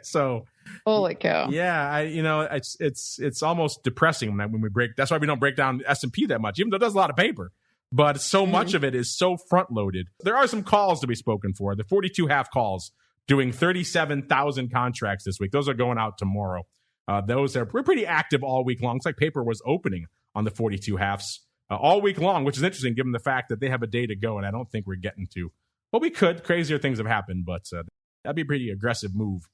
So
holy cow.
Yeah, it's almost depressing when we break. That's why we don't break down S&P that much, even though it does a lot of paper. But so much of it is so front loaded. There are some calls to be spoken for. The 42 half calls doing 37,000 contracts this week. Those are going out tomorrow. We're pretty active all week long. It's like paper was opening on the 42 halves all week long, which is interesting given the fact that they have a day to go, and I don't think we're getting to. Well, we could. Crazier things have happened, but that'd be a pretty aggressive move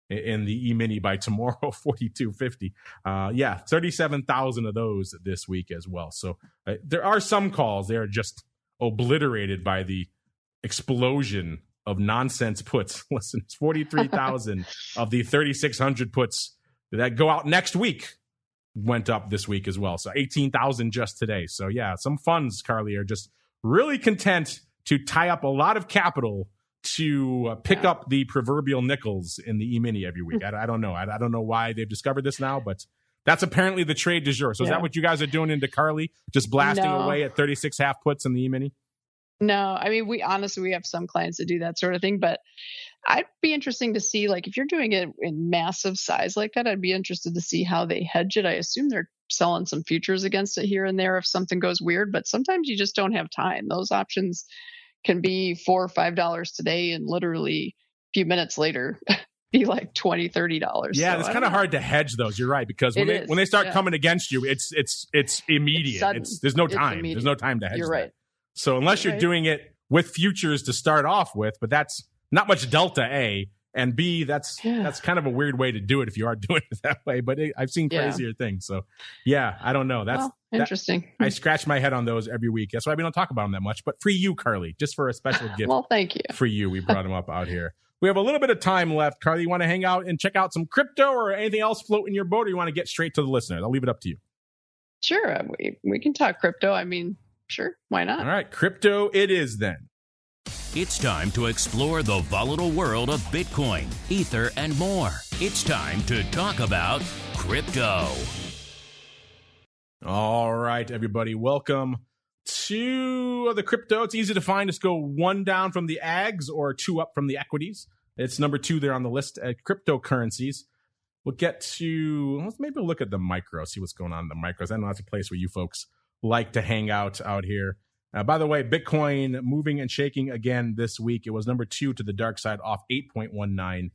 in the E-mini by tomorrow, 42.50. 37,000 of those this week as well. So there are some calls. They are just obliterated by the explosion of nonsense puts. Listen, it's 43,000 of the 3,600 puts that go out next week went up this week as well. So 18,000 just today. So yeah, some funds, Carley, are just really content to tie up a lot of capital to pick up the proverbial nickels in the E-mini every week. I don't know. I don't know why they've discovered this now, but that's apparently the trade du jour. So is that what you guys are doing in DeCarley? Just blasting away at 36 half puts in the E-mini?
No, I mean, we have some clients that do that sort of thing, but I'd be interesting to see, like, if you're doing it in massive size like that, I'd be interested to see how they hedge it. I assume they're selling some futures against it here and there if something goes weird, but sometimes you just don't have time. Those options can be $4 or $5 today and literally a few minutes later be like $20, $30.
Yeah,
so
it's kind of hard to hedge those. You're right, because when they start coming against you, it's immediate. There's no time. There's no time to hedge.
You're right.
So unless you're doing it with futures to start off with, but that's not much delta, A, and B, that's kind of a weird way to do it if you are doing it that way. But I've seen crazier things. So yeah, I don't know. That's
interesting.
I scratch my head on those every week. That's why we don't talk about them that much. But for you, Carley, just for a special gift.
Well, thank you.
For you, we brought them up out here. We have a little bit of time left. Carley, you want to hang out and check out some crypto or anything else floating your boat, or you want to get straight to the listeners? I'll leave it up to you.
Sure. We can talk crypto. I mean, sure. Why not?
All right. Crypto it is then.
It's time to explore the volatile world of Bitcoin, Ether, and more. It's time to talk about crypto.
All right, everybody. Welcome to the crypto. It's easy to find. Just go one down from the ags or two up from the equities. It's number 2 there on the list at cryptocurrencies. We'll get to, let's maybe look at the micro, see what's going on in the micros. I know that's a place where you folks like to hang out here. By the way, Bitcoin moving and shaking again this week. It was number 2 to the dark side, off 8.19%.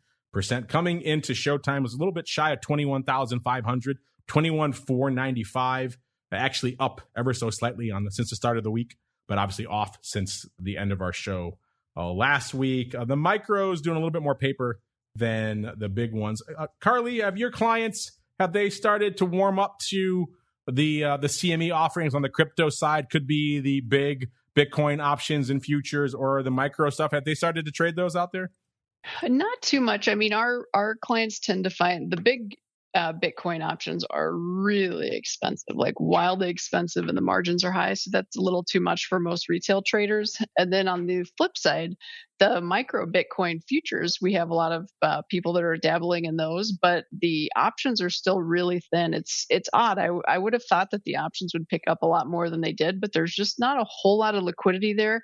Coming into showtime was a little bit shy of 21,500, 21,495. Actually up ever so slightly since the start of the week, but obviously off since the end of our show last week. The micros doing a little bit more paper than the big ones. Carley, have your clients, have they started to warm up to the CME offerings on the crypto side? Could be the big Bitcoin options and futures, or the micro stuff. Have they started to trade those out there?
Not too much. I mean, our clients tend to find the big Bitcoin options are really expensive, like wildly expensive, and the margins are high. So that's a little too much for most retail traders. And then on the flip side, the micro Bitcoin futures, we have a lot of people that are dabbling in those, but the options are still really thin. It's odd. I would have thought that the options would pick up a lot more than they did, but there's just not a whole lot of liquidity there.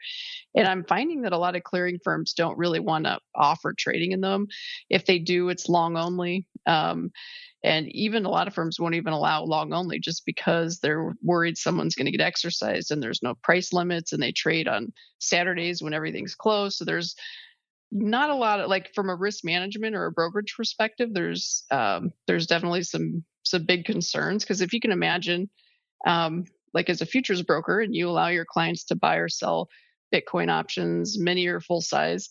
And I'm finding that a lot of clearing firms don't really want to offer trading in them. If they do, it's long only. And even a lot of firms won't even allow long only just because they're worried someone's going to get exercised, and there's no price limits, and they trade on Saturdays when everything's closed. So there's not a lot of, like, from a risk management or a brokerage perspective, there's definitely some big concerns. Because if you can imagine, like as a futures broker, and you allow your clients to buy or sell Bitcoin options, many are full size,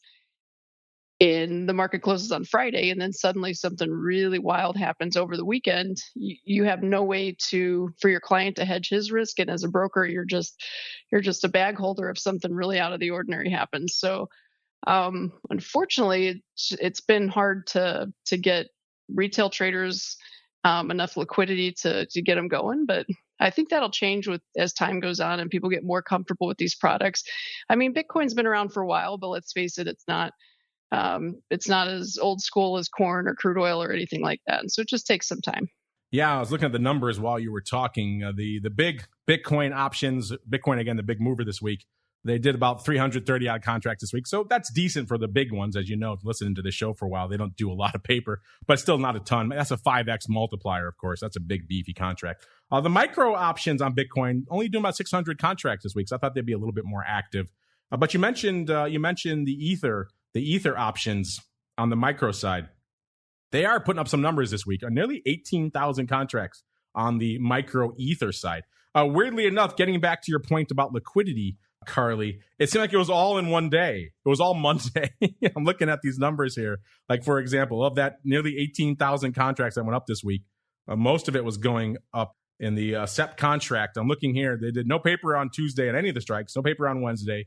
and the market closes on Friday, and then suddenly something really wild happens over the weekend, you have no way for your client to hedge his risk. And as a broker, you're just a bag holder if something really out of the ordinary happens. So unfortunately, it's been hard to get retail traders enough liquidity to get them going. But I think that'll change as time goes on and people get more comfortable with these products. I mean, Bitcoin's been around for a while, but let's face it, it's not as old school as corn or crude oil or anything like that. And so it just takes some time.
Yeah, I was looking at the numbers while you were talking. The big Bitcoin options, Bitcoin, again, the big mover this week, they did about 330 odd contracts this week. So that's decent for the big ones. As you know, listening to the show for a while, they don't do a lot of paper, but still not a ton. That's a 5x multiplier, of course. That's a big, beefy contract. The micro options on Bitcoin only doing about 600 contracts this week. So I thought they'd be a little bit more active. But you mentioned the Ether options on the micro side. They are putting up some numbers this week, nearly 18,000 contracts on the micro Ether side. Weirdly enough, getting back to your point about liquidity, Carley, it seemed like it was all in one day. It was all Monday. I'm looking at these numbers here. Like, for example, of that nearly 18,000 contracts that went up this week, most of it was going up in the SEP contract. I'm looking here. They did no paper on Tuesday on any of the strikes, no paper on Wednesday.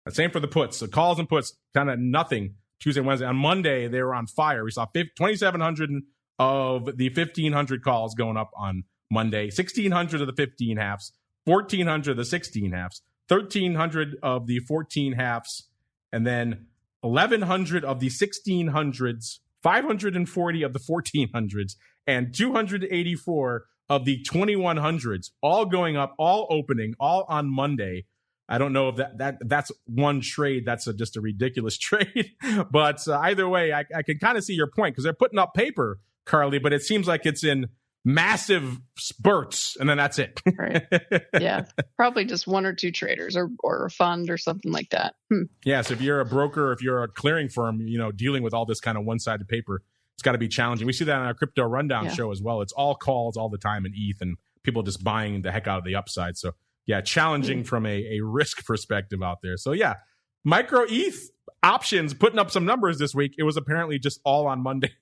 Same for the puts. So calls and puts, kind of nothing Tuesday, Wednesday. On Monday, they were on fire. We saw 2,700 of the 1,500 calls going up on Monday, 1,600 of the 15 halves, 1,400 of the 16 halves, 1,300 of the 14 halves, and then 1,100 of the 1,600s, 540 of the 1,400s, and 284 of the 2,100s, all going up, all opening, all on Monday. I don't know if that's one trade. That's just a ridiculous trade. But either way, I can kind of see your point because they're putting up paper, Carley, but it seems like it's in massive spurts, and then that's it.
Right. Yeah. Probably just one or two traders or a fund or something like that.
Yes. If you're a broker, if you're a clearing firm, dealing with all this kind of one-sided paper, it's got to be challenging. We see that on our crypto rundown show as well. It's all calls all the time in ETH and people just buying the heck out of the upside. So yeah, challenging from a risk perspective out there. So yeah, micro ETH options putting up some numbers this week. It was apparently just all on Monday.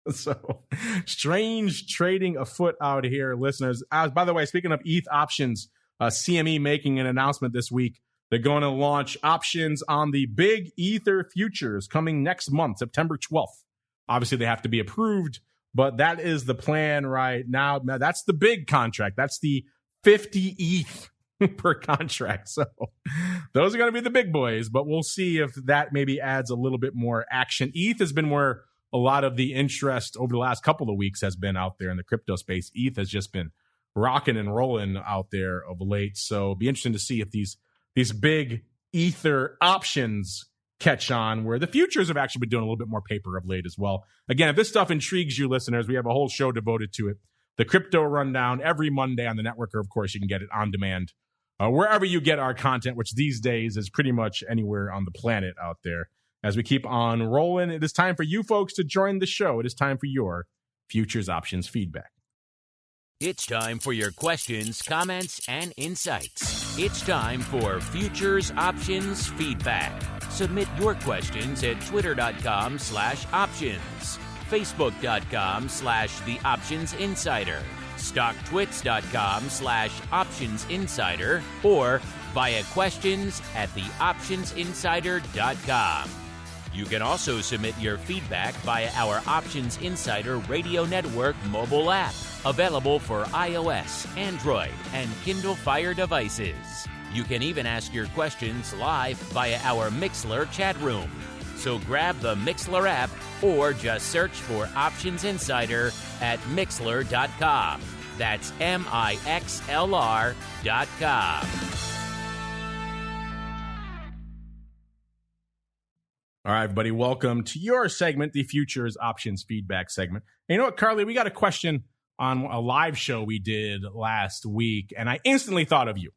So strange trading afoot out here, listeners. By the way, speaking of ETH options, CME making an announcement this week. They're going to launch options on the big Ether futures coming next month, September 12th. Obviously, they have to be approved, but that is the plan right now. Now, that's the big contract. That's the 50 ETH per contract. So those are going to be the big boys, but we'll see if that maybe adds a little bit more action. ETH has been where a lot of the interest over the last couple of weeks has been out there in the crypto space. ETH has just been rocking and rolling out there of late. So it'll be interesting to see if these big Ether options catch on, where the futures have actually been doing a little bit more paper of late as well. Again, if this stuff intrigues you, listeners, we have a whole show devoted to it. The Crypto Rundown every Monday on the network, or of course, you can get it on demand wherever you get our content, which these days is pretty much anywhere on the planet out there. As we keep on rolling, it is time for you folks to join the show. It is time for your futures options feedback.
It's time for your questions, comments, and insights. It's time for Futures Options Feedback. Submit your questions at twitter.com/options, facebook.com/The Options Insider, stocktwits.com/Options Insider, or via questions@theoptionsinsider.com. You can also submit your feedback via our Options Insider Radio Network mobile app, available for iOS, Android, and Kindle Fire devices. You can even ask your questions live via our Mixlr chat room. So grab the Mixlr app or just search for Options Insider at Mixlr.com. That's MIXLR.com.
All right, everybody, welcome to your segment, the Futures Options Feedback segment. And you know what, Carley, we got a question on a live show we did last week, and I instantly thought of you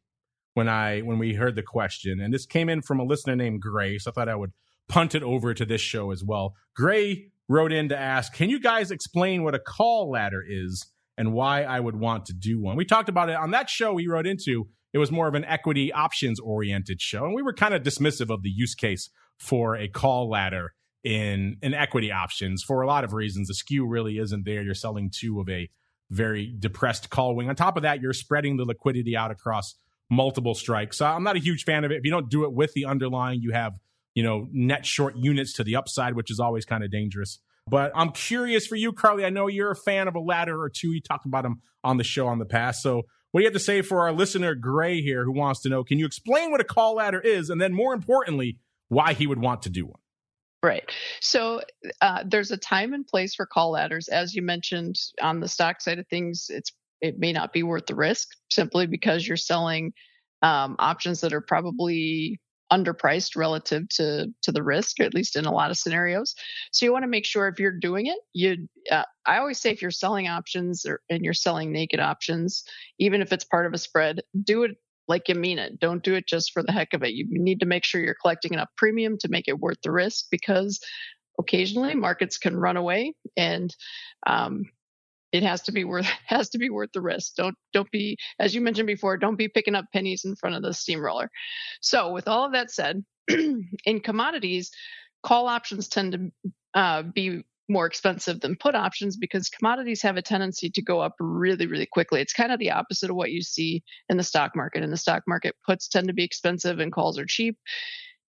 when we heard the question. And this came in from a listener named Gray, so I thought I would punt it over to this show as well. Gray wrote in to ask, can you guys explain what a call ladder is and why I would want to do one? We talked about it on that show he wrote into. It was more of an equity options-oriented show, and we were kind of dismissive of the use case for a call ladder in equity options for a lot of reasons. The skew really isn't there. You're selling two of a very depressed call wing. On top of that, you're spreading the liquidity out across multiple strikes. So I'm not a huge fan of it. If you don't do it with the underlying, you have, net short units to the upside, which is always kind of dangerous. But I'm curious for you, Carley. I know you're a fan of a ladder or two. You talked about them on the show in the past. So what do you have to say for our listener, Gray, here, who wants to know, can you explain what a call ladder is? And then more importantly, why he would want to do one?
Right. So there's a time and place for call ladders. As you mentioned, on the stock side of things, it may not be worth the risk simply because you're selling options that are probably underpriced relative to the risk, at least in a lot of scenarios. So you want to make sure if you're doing it, I always say if you're selling options and you're selling naked options, even if it's part of a spread, do it like you mean it. Don't do it just for the heck of it. You need to make sure you're collecting enough premium to make it worth the risk, because occasionally markets can run away and it has to be worth the risk. Don't be, as you mentioned before, don't be picking up pennies in front of the steamroller. So with all of that said, in commodities, call options tend to be more expensive than put options because commodities have a tendency to go up really, really quickly. It's kind of the opposite of what you see in the stock market. In the stock market, puts tend to be expensive and calls are cheap.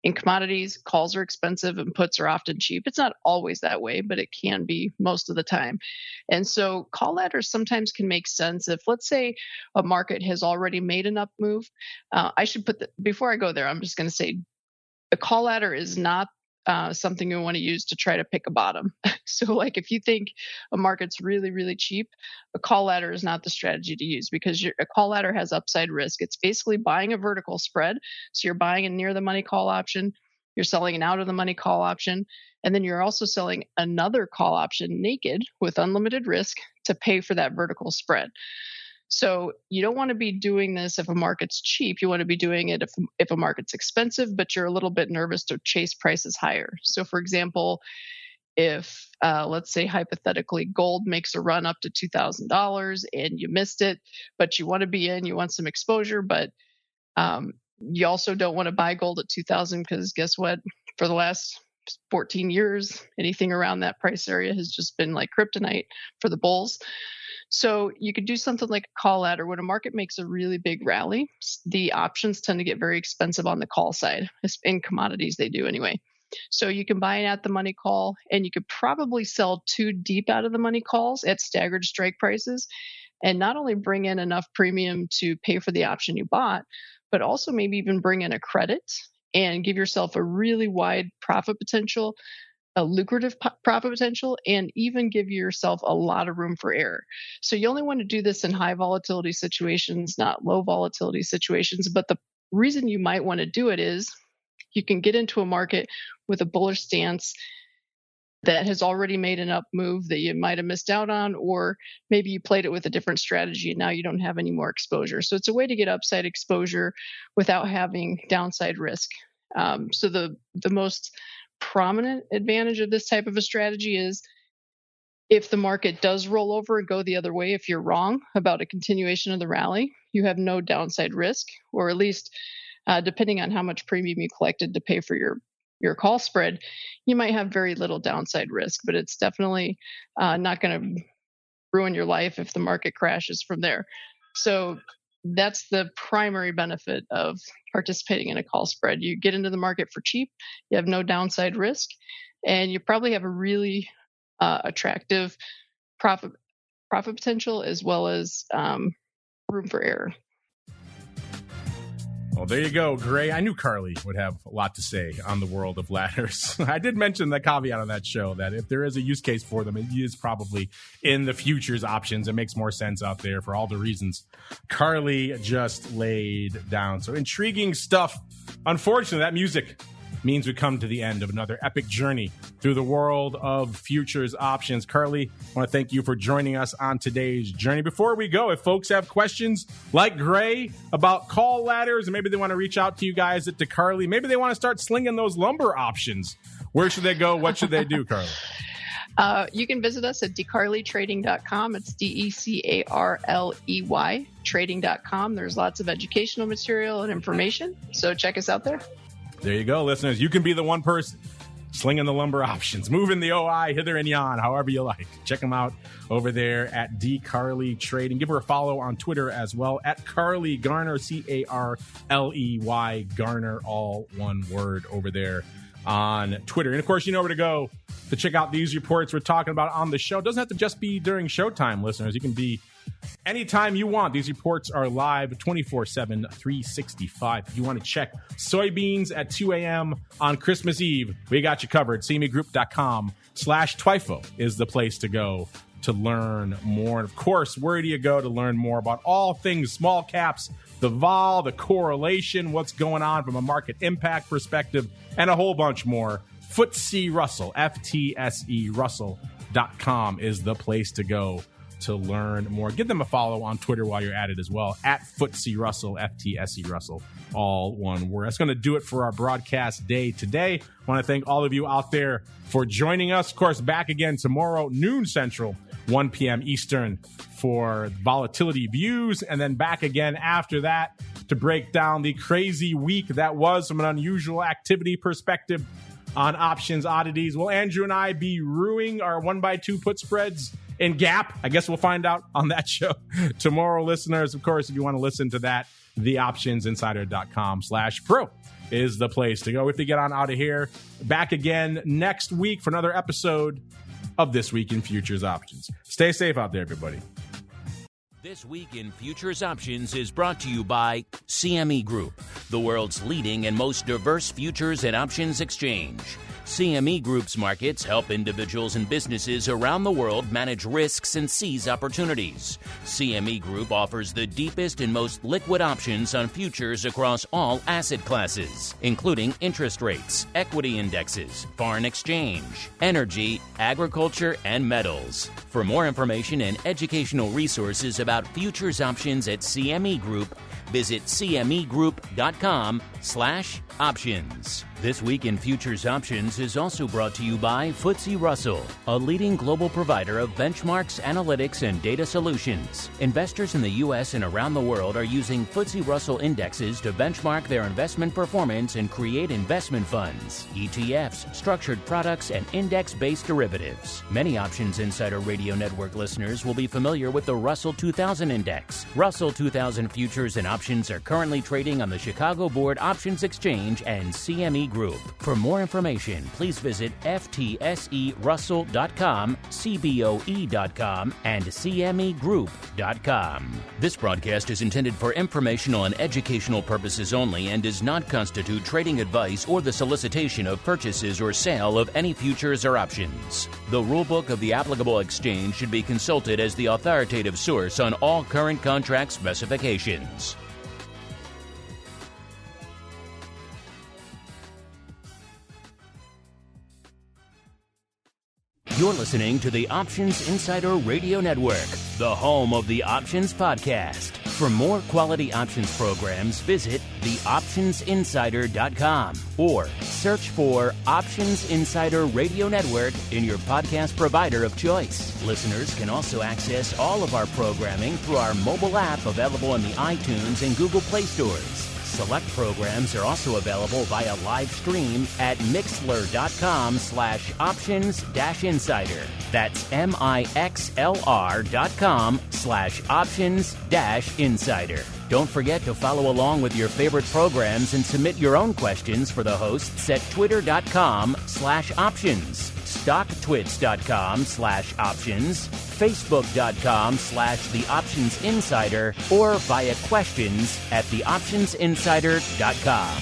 In commodities, calls are expensive and puts are often cheap. It's not always that way, but it can be most of the time. And so call ladders sometimes can make sense if, let's say, a market has already made an up move. Before I go there, I'm just going to say a call ladder is not something you want to use to try to pick a bottom. So like if you think a market's really, really cheap, a call ladder is not the strategy to use because a call ladder has upside risk. It's basically buying a vertical spread. So you're buying in near the money call option, you're selling an out of the money call option, and then you're also selling another call option naked with unlimited risk to pay for that vertical spread. So you don't want to be doing this if a market's cheap. You want to be doing it if a market's expensive, but you're a little bit nervous to chase prices higher. So for example, if let's say hypothetically gold makes a run up to $2,000 and you missed it, but you want to be in, you want some exposure, but you also don't want to buy gold at 2,000 because guess what? For the last 14 years, anything around that price area has just been like kryptonite for the bulls. So you could do something like a call ladder. When a market makes a really big rally, the options tend to get very expensive on the call side. In commodities, they do anyway. So you can buy an at the money call, and you could probably sell 2 deep out of the money calls at staggered strike prices, and not only bring in enough premium to pay for the option you bought, but also maybe even bring in a credit and give yourself a really wide profit potential, a lucrative profit potential, and even give yourself a lot of room for error. So you only want to do this in high volatility situations, not low volatility situations. But the reason you might want to do it is you can get into a market with a bullish stance that has already made an up move that you might have missed out on, or maybe you played it with a different strategy and now you don't have any more exposure. So it's a way to get upside exposure without having downside risk. So the most prominent advantage of this type of a strategy is if the market does roll over and go the other way, if you're wrong about a continuation of the rally, you have no downside risk, or at least depending on how much premium you collected to pay for your call spread, you might have very little downside risk, but it's definitely not going to ruin your life if the market crashes from there. So that's the primary benefit of participating in a call spread. You get into the market for cheap, you have no downside risk, and you probably have a really attractive profit potential as well as room for error.
Well, there you go, Gray. I knew Carley would have a lot to say on the world of ladders. I did mention the caveat on that show that if there is a use case for them, it is probably in the futures options. It makes more sense out there for all the reasons Carley just laid down. So intriguing stuff. Unfortunately, that music means we come to the end of another epic journey through the world of futures options. Carley, I want to thank you for joining us on today's journey. Before we go, if folks have questions like Gray about call ladders, and maybe they want to reach out to you guys at DeCarley, maybe they want to start slinging those lumber options, where should they go? What should they do, Carley?
You can visit us at DeCarleyTrading.com. It's DeCarley trading.com. There's lots of educational material and information, so check us out there.
There you go, listeners. You can be the one person slinging the lumber options, moving the OI hither and yon, however you like. Check them out over there at DeCarley Trading. Give her a follow on Twitter as well, at Carley Garner, Carley, Garner, all one word over there on Twitter. And of course, you know where to go to check out these reports we're talking about on the show. It doesn't have to just be during showtime, listeners. You can be anytime you want. These reports are live 24/7, 365. If you want to check soybeans at 2 a.m. on Christmas Eve, we got you covered. CMEgroup.com/TWIFO is the place to go to learn more. And of course, where do you go to learn more about all things small caps, the vol, the correlation, what's going on from a market impact perspective, and a whole bunch more? FTSE Russell, FTSE Russell.com is the place to go to learn more. Give them a follow on Twitter while you're at it as well, at FTSE Russell, FTSE Russell, all one word. That's going to do it for our broadcast day today. I want to thank all of you out there for joining us. Of course, back again tomorrow, noon Central, 1 p.m. Eastern for volatility views, and then back again after that to break down the crazy week that was from an unusual activity perspective on options oddities. Will Andrew and I be ruining our 1x2 put spreads in Gap? I guess we'll find out on that show tomorrow, listeners. Of course, if you want to listen to that, theoptionsinsider.com/pro is the place to go. We have to get on out of here. Back again next week for another episode of This Week in Futures Options. Stay safe out there, everybody.
This Week in Futures Options is brought to you by CME Group, the world's leading and most diverse futures and options exchange. CME Group's markets help individuals and businesses around the world manage risks and seize opportunities. CME Group offers the deepest and most liquid options on futures across all asset classes, including interest rates, equity indexes, foreign exchange, energy, agriculture, and metals. For more information and educational resources about futures options at CME Group, visit cmegroup.com/options. This Week in Futures Options is also brought to you by FTSE Russell, a leading global provider of benchmarks, analytics, and data solutions. Investors in the U.S. and around the world are using FTSE Russell indexes to benchmark their investment performance and create investment funds, ETFs, structured products, and index-based derivatives. Many Options Insider Radio Network listeners will be familiar with the Russell 2000 Index. Russell 2000 futures and options are currently trading on the Chicago Board Options Exchange and CME Group. For more information, please visit ftserussell.com, cboe.com, and cmegroup.com. This broadcast is intended for informational and educational purposes only and does not constitute trading advice or the solicitation of purchases or sale of any futures or options. The rulebook of the applicable exchange should be consulted as the authoritative source on all current contract specifications. You're listening to the Options Insider Radio Network, the home of the Options Podcast. For more quality options programs, visit theoptionsinsider.com or search for Options Insider Radio Network in your podcast provider of choice. Listeners can also access all of our programming through our mobile app available in the iTunes and Google Play stores. Select programs are also available via live stream at mixlr.com/options-insider. That's mixlr.com/options-insider. Don't forget to follow along with your favorite programs and submit your own questions for the hosts at twitter.com/options, stocktwits.com/options, facebook.com/theoptionsinsider, or via questions at theoptionsinsider.com.